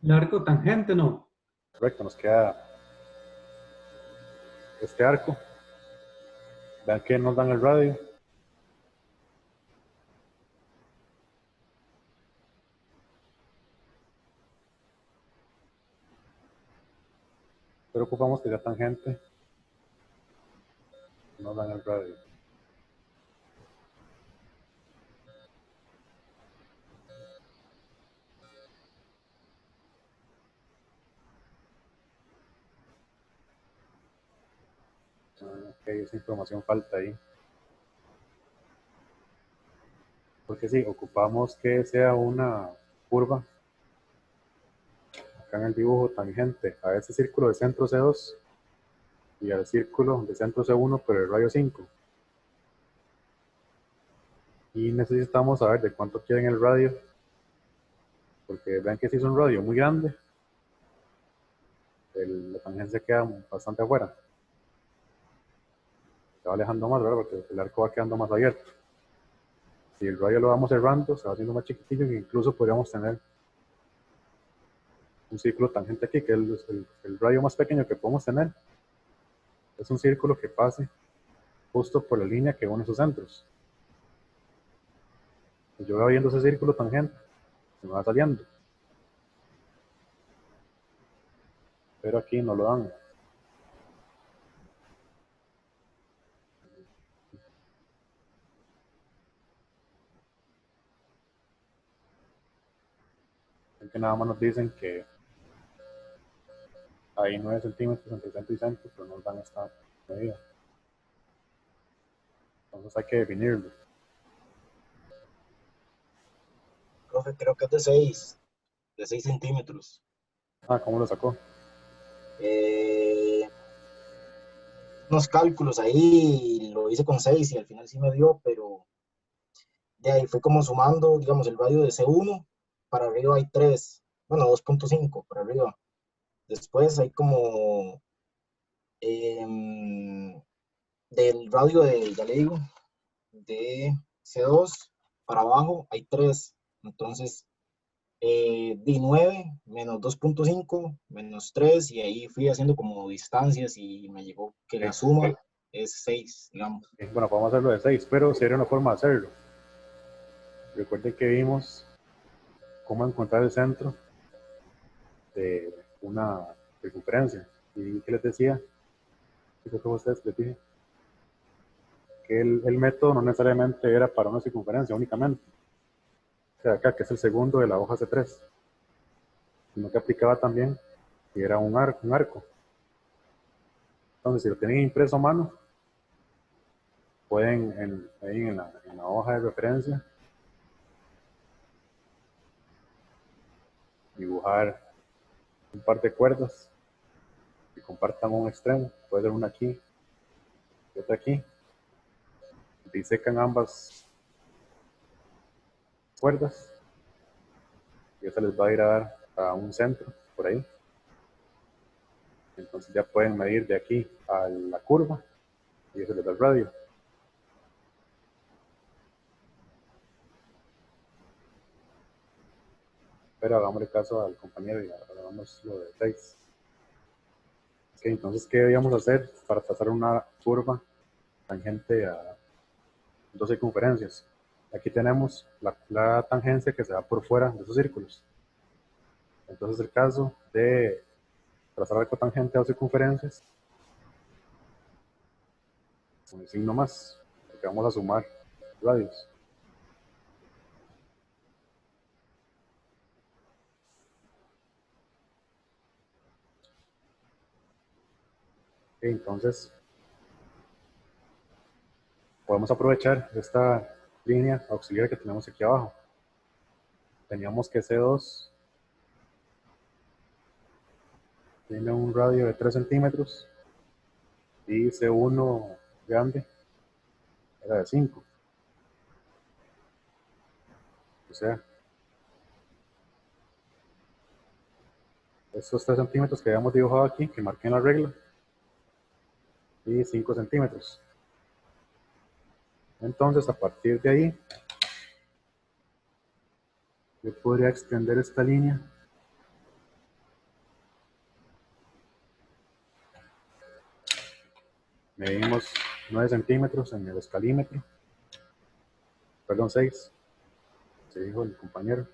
El arco tangente, ¿no? Correcto, nos queda este arco. Vean que nos dan el radio. Pero ocupamos que sea tangente. Nos dan el radio. Ok, esa información falta ahí. Porque sí, ocupamos que sea una curva, acá en el dibujo, tangente a ese círculo de centro C2 y al círculo de centro C1, pero el radio 5. Y necesitamos saber de cuánto quieren el radio, porque vean que si es un radio muy grande, la tangencia queda bastante afuera. se va alejando más, ¿verdad? Porque el arco va quedando más abierto. Si el radio lo vamos cerrando, se va haciendo más chiquitillo e incluso podríamos tener un círculo tangente aquí, que es el radio más pequeño que podemos tener. Es un círculo que pase justo por la línea que une sus centros. Si yo voy viendo ese círculo tangente, se me va saliendo. Pero aquí no lo dan. Es que nada más nos dicen que hay 9 centímetros entre centro y centro, pero no nos dan esta medida. Entonces hay que definirlo. Profe, creo que es de 6 centímetros. Ah, ¿cómo lo sacó? Unos cálculos ahí, lo hice con 6 y al final sí me dio, pero de ahí fue como sumando, digamos, el radio de C1, para arriba hay 3, bueno, 2.5 para arriba. Después hay como del radio de, ya le digo, de C2 para abajo hay 3. Entonces, di 9 menos 2.5 menos 3 y ahí fui haciendo como distancias y me llegó que la suma es 6, digamos. Bueno, podemos hacerlo de 6, pero sería una forma de hacerlo. Recuerden que vimos cómo encontrar el centro de una circunferencia. ¿Y qué les decía? ¿Qué fue a ustedes les dije? Que el método no necesariamente era para una circunferencia únicamente. O sea, acá, que es el segundo de la hoja C3. Sino que aplicaba también si era un arco. Entonces, si lo tienen impreso a mano, pueden ahí en la hoja de referencia dibujar un par de cuerdas que compartan un extremo, puede ser una aquí y otra aquí, disecan ambas cuerdas y eso les va a ir a dar a un centro por ahí. Entonces ya pueden medir de aquí a la curva y eso les da el radio. Pero hagámosle caso al compañero y hagamos lo de 6. Okay, entonces, ¿qué debíamos hacer para trazar una curva tangente a dos circunferencias? Aquí tenemos la tangencia que se va por fuera de esos círculos. Entonces, el caso de trazar arco tangente a dos circunferencias, con el signo más, porque vamos a sumar radios. Okay, entonces, podemos aprovechar esta línea auxiliar que tenemos aquí abajo. Teníamos que C2 tiene un radio de 3 centímetros y C1 grande era de 5. O sea, estos 3 centímetros que habíamos dibujado aquí, que marqué en la regla, y 5 centímetros. Entonces, a partir de ahí, yo podría extender esta línea medimos 9 centímetros en el escalímetro, perdón, 6, se dijo el compañero.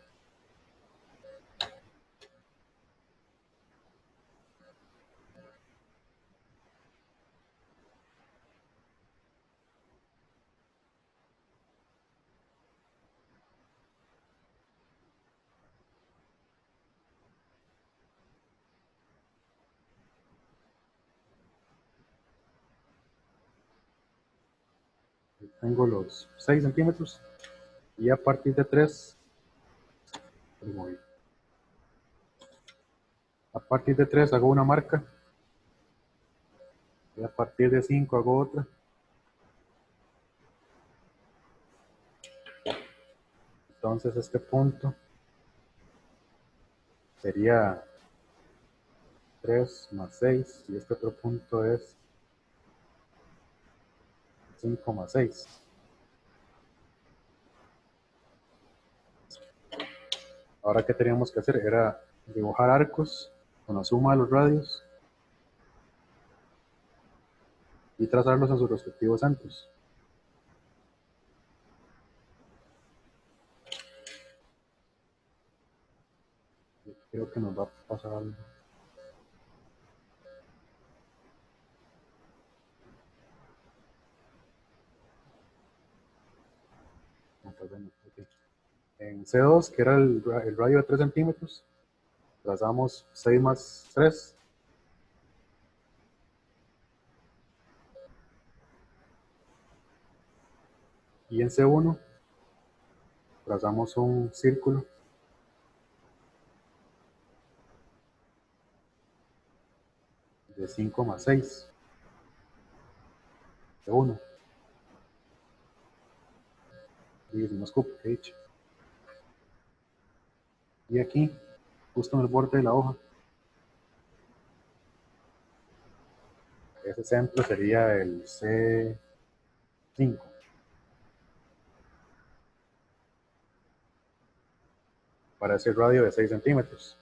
Tengo los 6 centímetros y a partir de 3, a partir de 3 hago una marca y a partir de 5 hago otra. Entonces este punto sería 3 más 6 y este otro punto es 5,6. Ahora, ¿qué teníamos que hacer? Era dibujar arcos con la suma de los radios y trazarlos en sus respectivos centros. Creo que nos va a pasar algo. Ok. En C2, que era el radio de 3 centímetros, trazamos 6 más 3. Y en C1 trazamos un círculo de 5 más 6. C1. Y decimos cup, que he dicho. Y aquí, justo en el borde de la hoja, ese centro sería el C5. Para ese radio de 6 centímetros.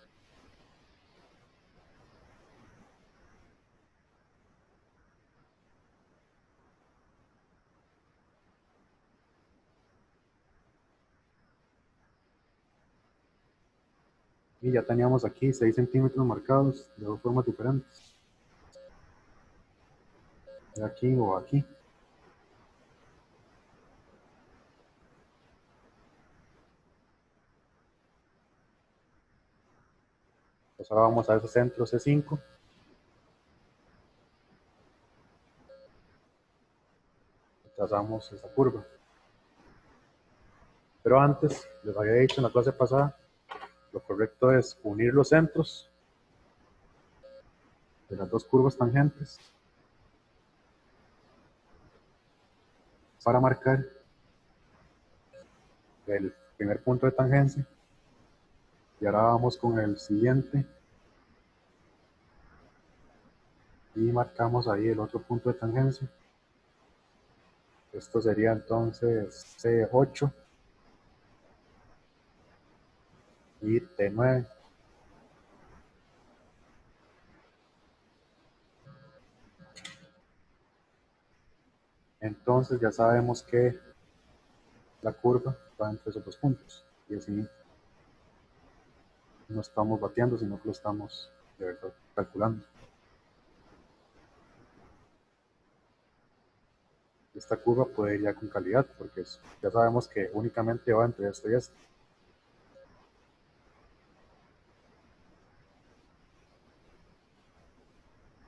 Y ya teníamos aquí 6 centímetros marcados de dos formas diferentes. Aquí o aquí. Pues ahora vamos a ese centro C5. Y trazamos esa curva. Pero antes, les había dicho en la clase pasada, lo correcto es unir los centros de las dos curvas tangentes para marcar el primer punto de tangencia. Y ahora vamos con el siguiente y marcamos ahí el otro punto de tangencia. Esto sería entonces C8 y T9. Entonces ya sabemos que la curva va entre esos dos puntos y así no estamos bateando, sino que lo estamos de verdad calculando. Esta curva puede ir ya con calidad porque ya sabemos que únicamente va entre esto y esto.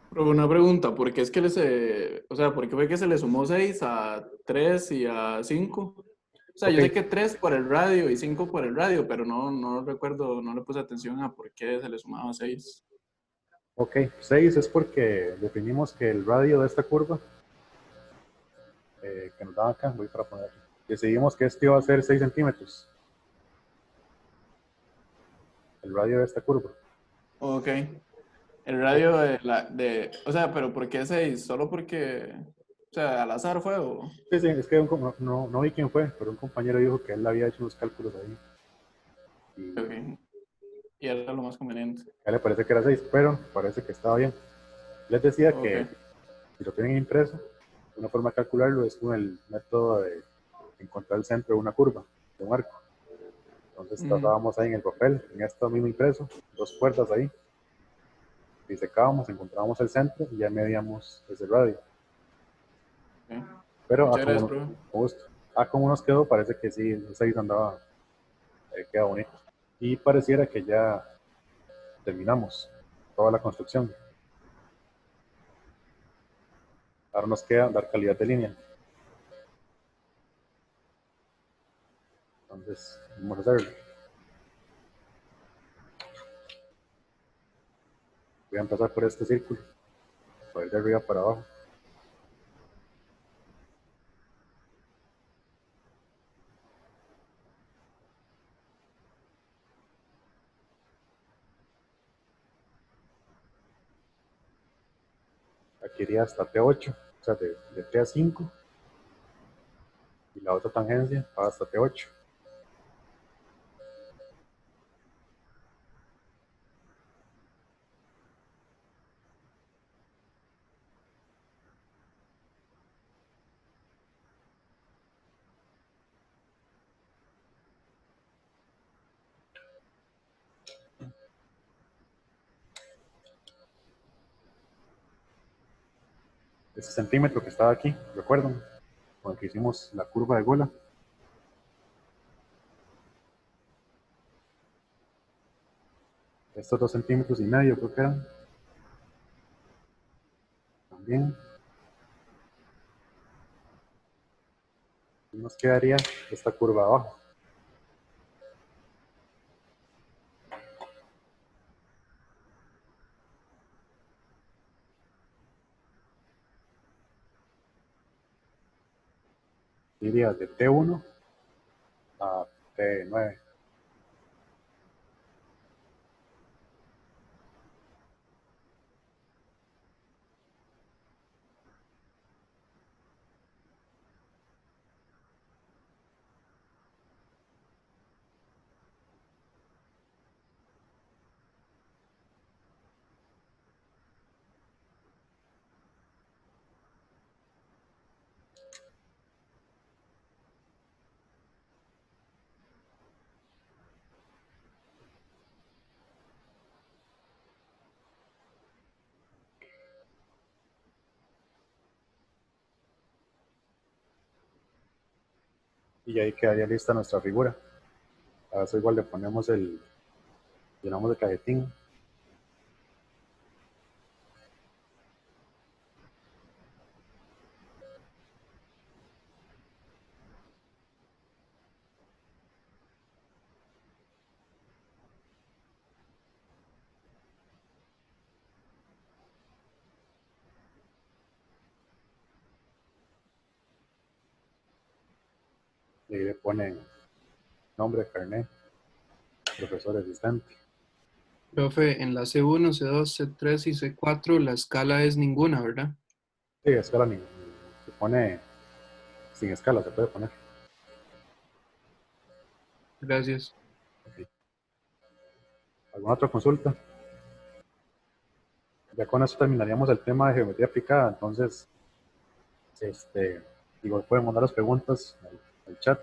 Pero una pregunta, ¿por qué es que o sea, por qué fue que se le sumó 6 a 3 y a 5? O sea, yo sé Ok, que 3 por el radio y 5 por el radio, pero no recuerdo, no le puse atención a por qué se le sumaba 6. ok, 6 es porque definimos que el radio de esta curva que nos daban acá, voy para poner, decidimos que este iba a ser 6 centímetros, el radio de esta curva. Ok. El radio o sea, pero ¿por qué 6? ¿Solo porque, o sea, al azar fue o? Sí, sí, es que no vi quién fue, pero un compañero dijo que él había hecho unos cálculos ahí y Ok. Y era lo más conveniente. a él le parece que era 6, pero parece que estaba bien. Les decía Ok. que si lo tienen impreso, una forma de calcularlo es con el método de encontrar el centro de una curva, de un arco. Entonces trazábamos ahí en el papel, en esto mismo impreso, dos puertas ahí, disecábamos, encontrábamos el centro y ya medíamos ese radio. Ok. Pero Muchas gracias, profe. como nos quedó, parece que sí, el 6 andaba, queda bonito. Y pareciera que ya terminamos toda la construcción. Ahora nos queda dar calidad de línea. Entonces, vamos a hacerlo. Voy a empezar por este círculo, para ir de arriba para abajo. Aquí iría hasta T8, o sea, de T a 5, la otra tangencia va hasta T8. Ese centímetro que estaba aquí, ¿recuerdan? Cuando que hicimos la curva de Gola. Estos 2,5 centímetros creo que eran. También. Y nos quedaría esta curva abajo. Iría de T1 a T9. Y ahí quedaría lista nuestra figura. A eso igual le ponemos llenamos el cajetín. Y ahí le ponen nombre, carnet, profesor asistente. Profe, en la C1, C2, C3 y C4 la escala es ninguna, ¿verdad? Sí, escala se pone sin escala, se puede poner. Gracias. Okay. ¿Alguna otra consulta? Ya con eso terminaríamos el tema de geometría aplicada. Entonces, igual pueden mandar las preguntas al chat.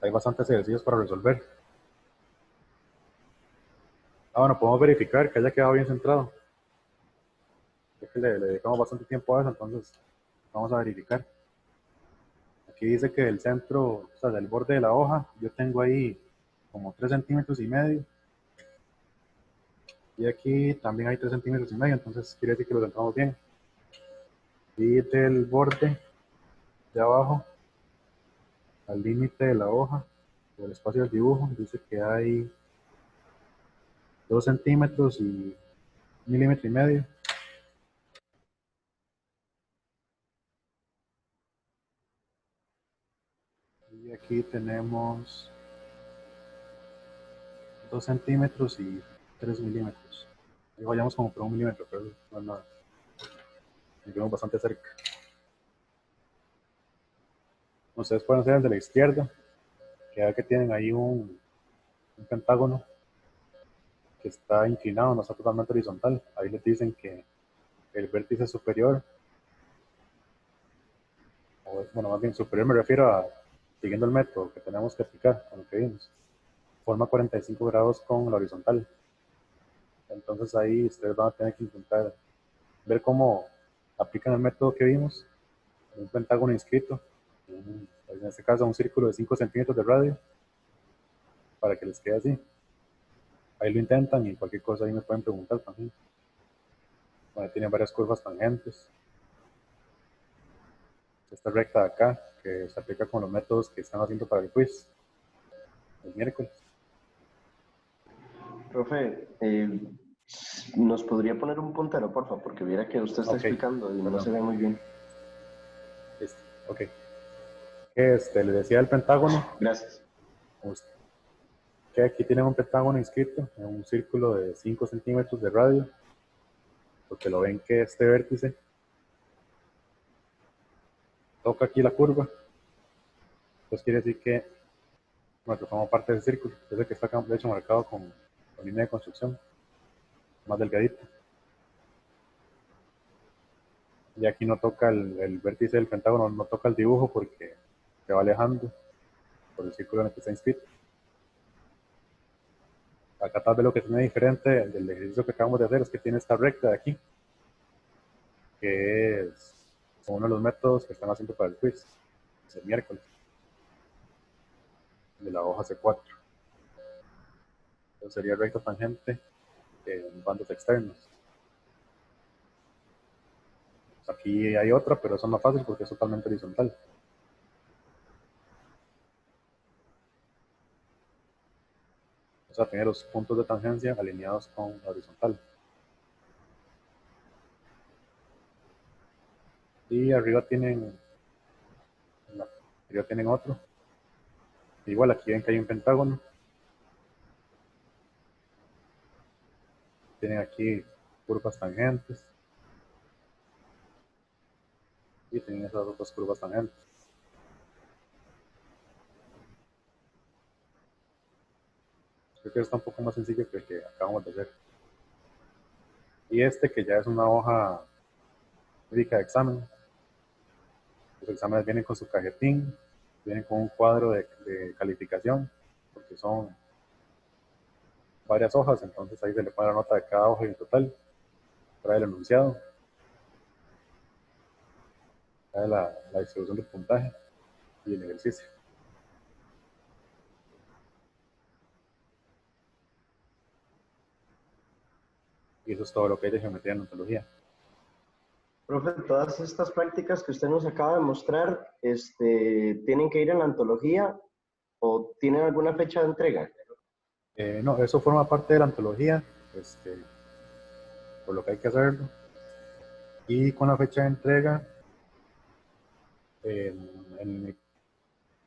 Hay bastantes ejercicios para resolver. Bueno, podemos verificar que haya quedado bien centrado. Ya que le dedicamos bastante tiempo a eso, entonces vamos a verificar. Aquí dice que del centro, o sea, del borde de la hoja, yo tengo ahí como 3,5 centímetros. Y aquí también hay 3,5 centímetros, entonces quiere decir que lo centramos bien. Y del borde de abajo al límite de la hoja, del espacio del dibujo, dice que hay 2 centímetros y 1,5 milímetros. Y aquí tenemos 2 centímetros y 3 milímetros. Ahí vayamos como por 1 milímetro, pero no es nada. Estamos bastante cerca. Ustedes pueden hacer el de la izquierda, que tienen ahí un pentágono que está inclinado, no está totalmente horizontal. Ahí les dicen que el vértice superior, bueno, más bien superior me refiero a, siguiendo el método que tenemos que aplicar, con lo que vimos, forma 45 grados con la horizontal. Entonces ahí ustedes van a tener que intentar ver cómo aplican el método que vimos, un pentágono inscrito, en este caso un círculo de 5 centímetros de radio, para que les quede así. Ahí lo intentan y cualquier cosa ahí me pueden preguntar también. Bueno, tienen varias curvas tangentes. Esta recta de acá, que se aplica con los métodos que están haciendo para el quiz el miércoles. Profe, ¿nos podría poner un puntero, por favor? Porque viera que usted está explicando y no se ve muy bien. Ok. Le decía el pentágono. Gracias. Que aquí tienen un pentágono inscrito en un círculo de 5 centímetros de radio, porque lo ven que este vértice toca aquí la curva, pues quiere decir que, bueno, que forma parte del círculo, ese que está de hecho marcado con línea de construcción, más delgadito. Y aquí no toca el vértice del pentágono, no toca el dibujo porque se va alejando por el círculo en el que está inscrito. Acá tal vez lo que tiene diferente del ejercicio que acabamos de hacer es que tiene esta recta de aquí, que es uno de los métodos que están haciendo para el quiz, es el miércoles, de la hoja C4. Entonces sería recta tangente en bandos externos. Aquí hay otra, pero eso es más fácil porque es totalmente horizontal. O sea, tiene los puntos de tangencia alineados con la horizontal. Y arriba tienen otro. Igual aquí ven que hay un pentágono. Tienen aquí curvas tangentes. Y tienen esas otras curvas tangentes. Creo que está un poco más sencillo que el que acabamos de hacer. Y este que ya es una hoja rica de examen. Los exámenes vienen con su cajetín, vienen con un cuadro de calificación, porque son varias hojas, entonces ahí se le pone la nota de cada hoja y en total, trae el enunciado, trae la distribución del puntaje y el ejercicio. Y eso es todo lo que hay de geometría en ontología. Profe, todas estas prácticas que usted nos acaba de mostrar, ¿tienen que ir en la antología o tienen alguna fecha de entrega? No, eso forma parte de la antología, por lo que hay que hacerlo. Y con la fecha de entrega,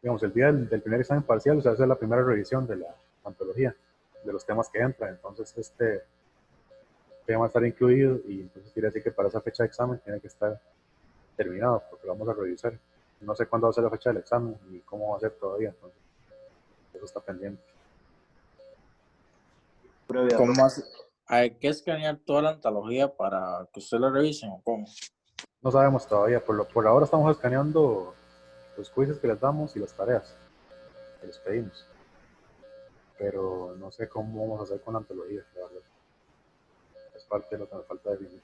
digamos, el día del primer examen parcial se hace la primera revisión de la antología, de los temas que entran. Entonces, este tema va a estar incluido y entonces quiere decir que para esa fecha de examen tiene que estar terminado, porque lo vamos a revisar. No sé cuándo va a ser la fecha del examen ni cómo va a ser todavía, entonces eso está pendiente. ¿Cómo hace? ¿Hay que escanear toda la antología para que usted la revisen o cómo? No sabemos todavía, por ahora estamos escaneando los quizzes que les damos y las tareas que les pedimos, pero no sé cómo vamos a hacer con la antología, la verdad. Es parte de lo que me falta definir.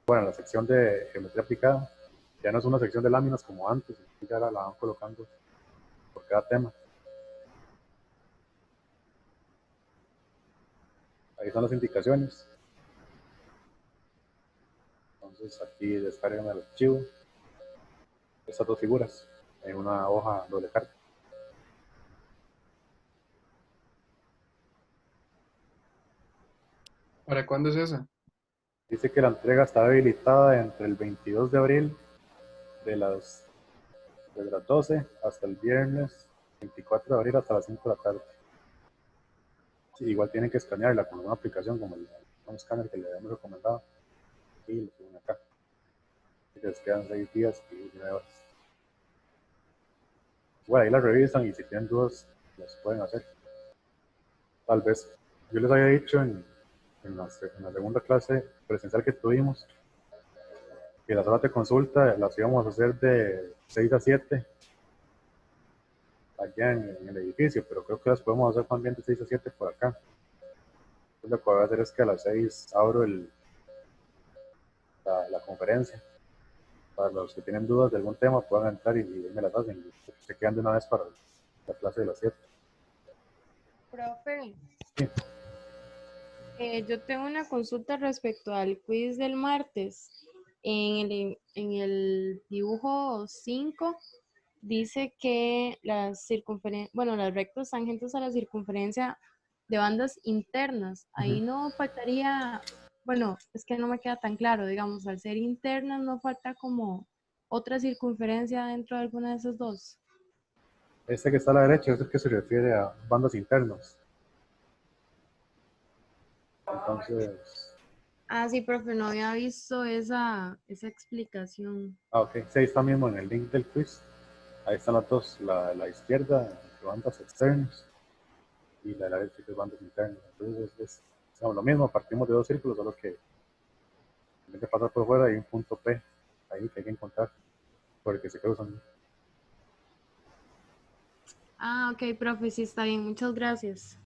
Bueno, la sección de geometría aplicada ya no es una sección de láminas como antes, ya la van colocando por cada tema. Ahí están las indicaciones. Entonces aquí descargan el archivo, estas dos figuras en una hoja doble carta. ¿Para cuándo es esa? Dice que la entrega está habilitada entre el 22 de abril desde las 12 hasta el viernes 24 de abril hasta las 5 de la tarde. Sí, igual tienen que escanearla con una aplicación como un escáner que le habíamos recomendado y lo suben acá. Y les quedan 6 días y 19 horas. Bueno, ahí la revisan y si tienen dudas las pueden hacer. Tal vez, yo les había dicho en la segunda clase presencial que tuvimos que las horas de consulta las íbamos a hacer de 6 a 7 allá en el edificio, pero creo que las podemos hacer también de 6 a 7 por acá. Entonces lo que voy a hacer es que a las 6 abro la conferencia. Para los que tienen dudas de algún tema puedan entrar y me las hacen y se quedan de una vez para la clase de las 7. Profe, Sí. yo tengo una consulta respecto al quiz del martes. En el dibujo 5 dice que las las rectas tangentes a la circunferencia de bandas internas. Ahí no faltaría, bueno, es que no me queda tan claro, digamos, al ser internas no falta como otra circunferencia dentro de alguna de esas dos. Este que está a la derecha es el que se refiere a bandas internas. Entonces, Ah, sí, profe, no había visto esa explicación. Ah, ok. Sí, ahí está mismo en el link del quiz. Ahí están las dos, la izquierda, bandas externas, y la derecha, que es bandas internas. Entonces es lo mismo, partimos de dos círculos, solo que en vez de pasar por fuera hay un punto P ahí que hay que encontrar por el que se cruzan. Ah, ok, profe, sí está bien. Muchas gracias.